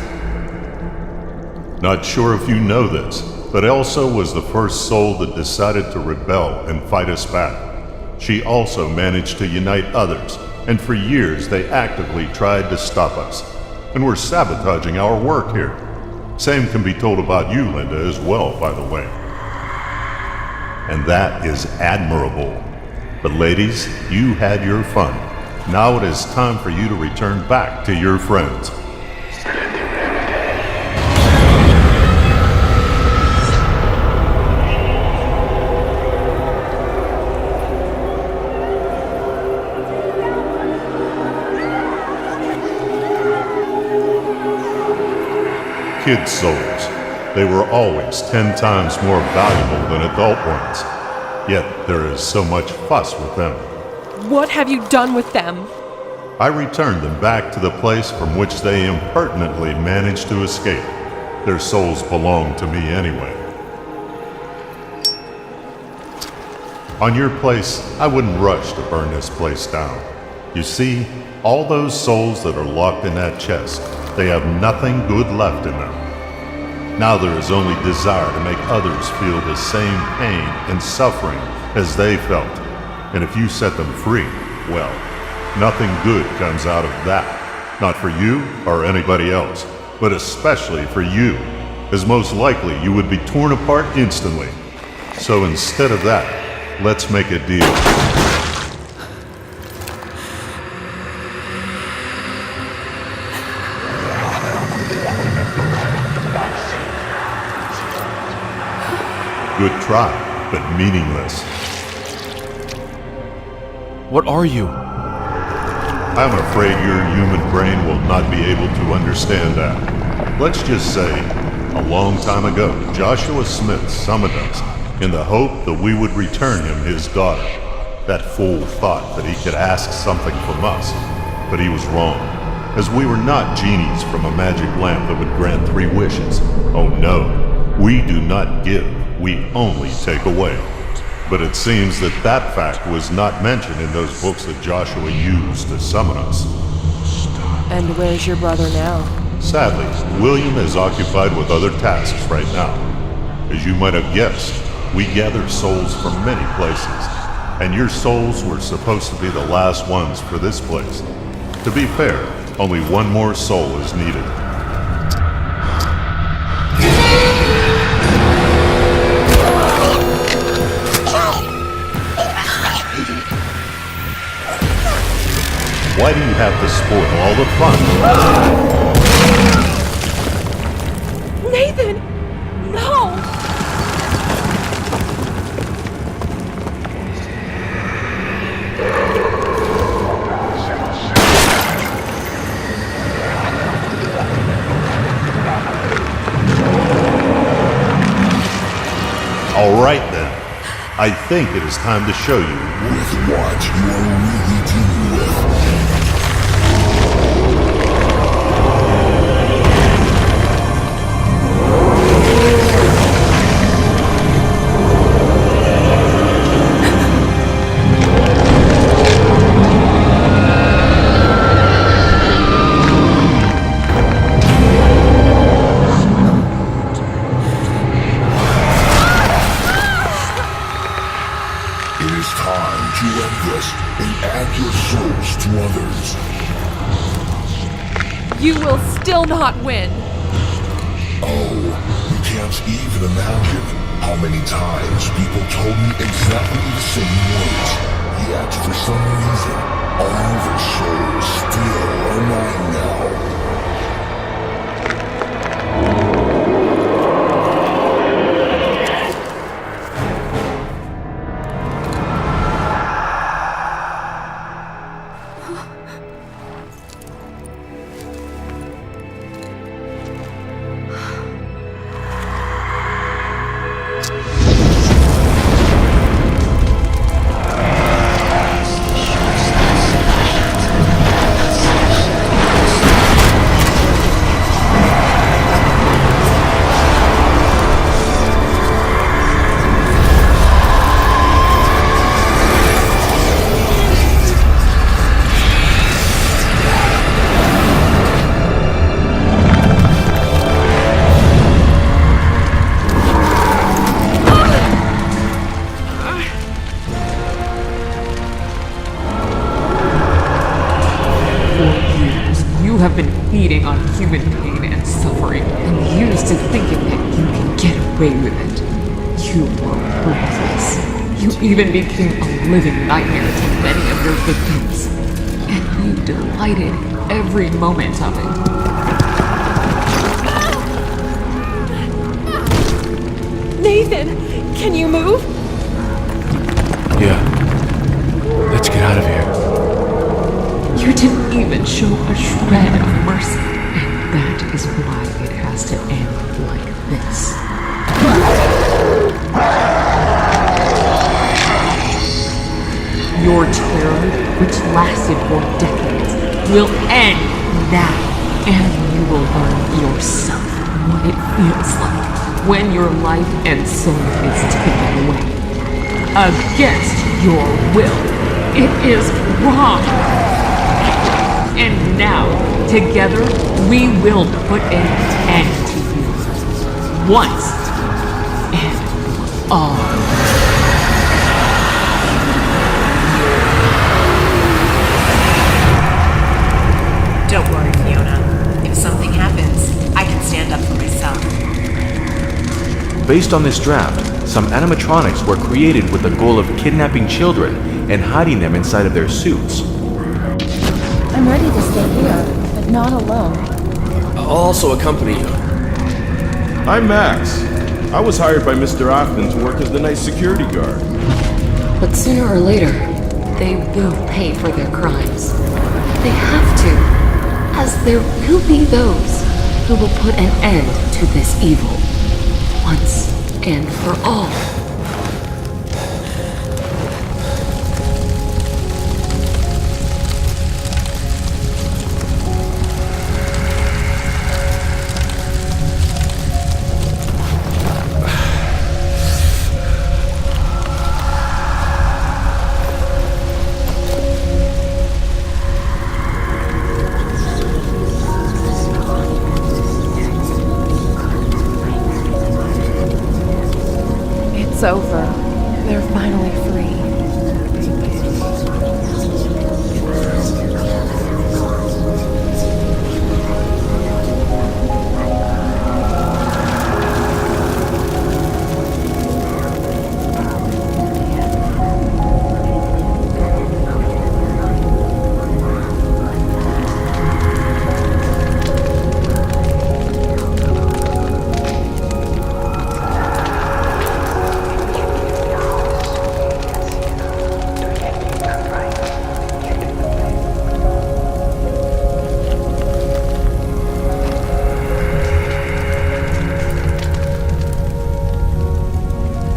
Not sure if you know this, but Elsa was the first soul that decided to rebel and fight us back. She also managed to unite others, and for years they actively tried to stop us, and were sabotaging our work here. Same can be told about you, Linda, as well, by the way. And that is admirable. But ladies, you had your fun. Now it is time for you to return back to your friends. Kid souls. They were always 10 times more valuable than adult ones. Yet there is so much fuss with them. What have you done with them? I returned them back to the place from which they impertinently managed to escape. Their souls belong to me anyway. On your place, I wouldn't rush to burn this place down. You see, all those souls that are locked in that chest, they have nothing good left in them. Now there is only desire to make others feel the same pain and suffering as they felt. And if you set them free, well, nothing good comes out of that. Not for you or anybody else, but especially for you, as most likely you would be torn apart instantly. So instead of that, let's make a deal. Good try, but meaningless. What are you? I'm afraid your human brain will not be able to understand that. Let's just say, a long time ago, Joshua Smith summoned us in the hope that we would return him his daughter. That fool thought that he could ask something from us, but he was wrong, as we were not genies from a magic lamp that would grant 3 wishes. Oh no, we do not give, we only take away. But it seems that that fact was not mentioned in those books that Joshua used to summon us. And where's your brother now? Sadly, William is occupied with other tasks right now. As you might have guessed, we gather souls from many places, and your souls were supposed to be the last ones for this place. To be fair, only one more soul is needed. Why do you have to spoil all the fun? Nathan! No! All right then. I think it is time to show you with what you are really dealing with. You will still not win. Oh, you can't even imagine how many times people told me exactly the same words. Yet, for some reason, all their souls still are mine now. Have been feeding on human pain and suffering, and used to thinking that you can get away with it. You were ruthless. You even became a living nightmare to many of your victims, and you delighted every moment of it. Nathan, can you move? Yeah. Let's get out of here. You didn't even show a shred of mercy, and that is why it has to end like this. Your terror, which lasted for decades, will end now, and you will learn yourself what it feels like when your life and soul is taken away. Against your will. It is wrong. And now, together, we will put an end to you. Once and all. Don't worry, Fiona. If something happens, I can stand up for myself. Based on this draft, some animatronics were created with the goal of kidnapping children and hiding them inside of their suits. I'm ready to stay here, but not alone. I'll also accompany you. I'm Max. I was hired by Mr. Afton to work as the night security guard. But sooner or later, they will pay for their crimes. They have to, as there will be those who will put an end to this evil, once and for all. over. They're finally free.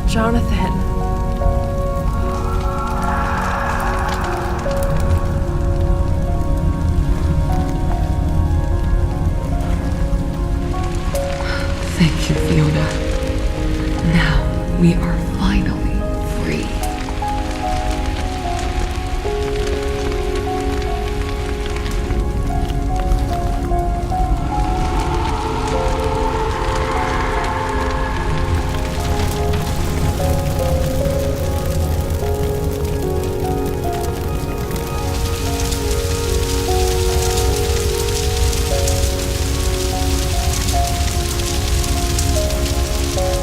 Jonathan. Thank you, Fiona. Now we are finally free.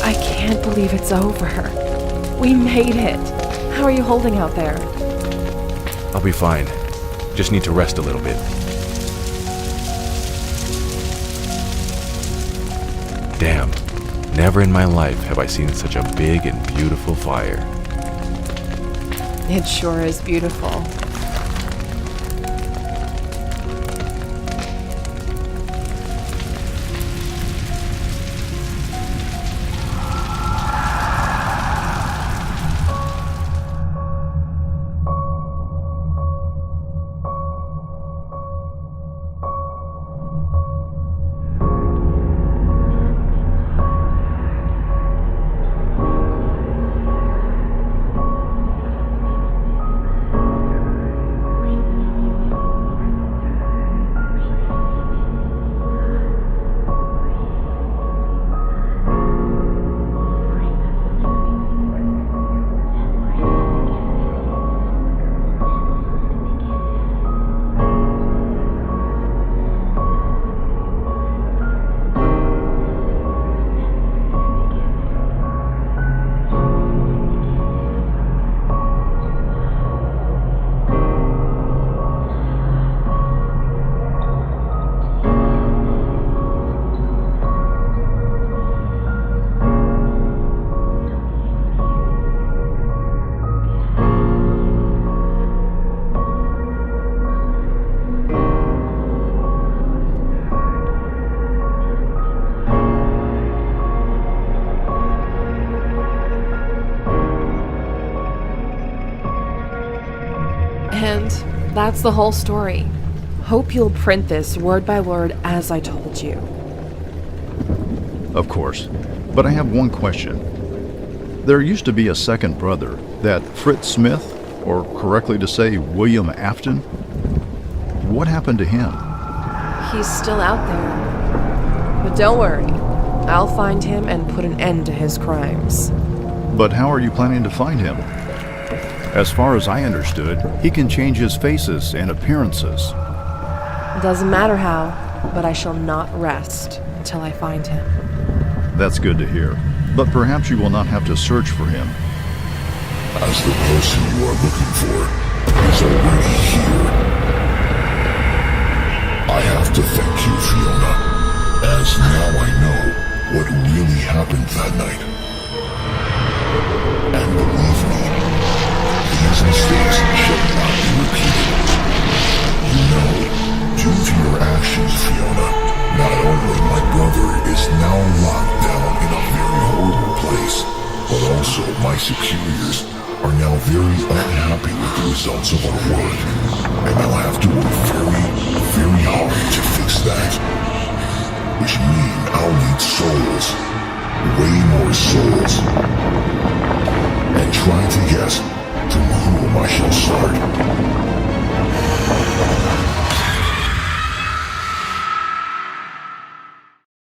I can't believe it's over. We made it. How are you holding out there? I'll be fine. Just need to rest a little bit. Damn. Never in my life have I seen such a big and beautiful fire. It sure is beautiful. And that's the whole story. Hope you'll print this word by word as I told you. Of course. But I have one question. There used to be a second brother, that Fritz Smith, or correctly to say, William Afton. What happened to him? He's still out there. But don't worry. I'll find him and put an end to his crimes. But how are you planning to find him? As far as I understood, he can change his faces and appearances. Doesn't matter how, but I shall not rest until I find him. That's good to hear. But perhaps you will not have to search for him. As the person you are looking for is already here. I have to thank you, Fiona, as now I know what really happened that night. And believe me, these mistakes shall not be repeated. You know, due to your actions, Fiona, not only my brother is now locked down in a very horrible place, but also my superiors are now very unhappy with the results of our work. And I'll have to work very, very hard to fix that. Which means I'll need souls. Way more souls. And try to guess from whom I shall start.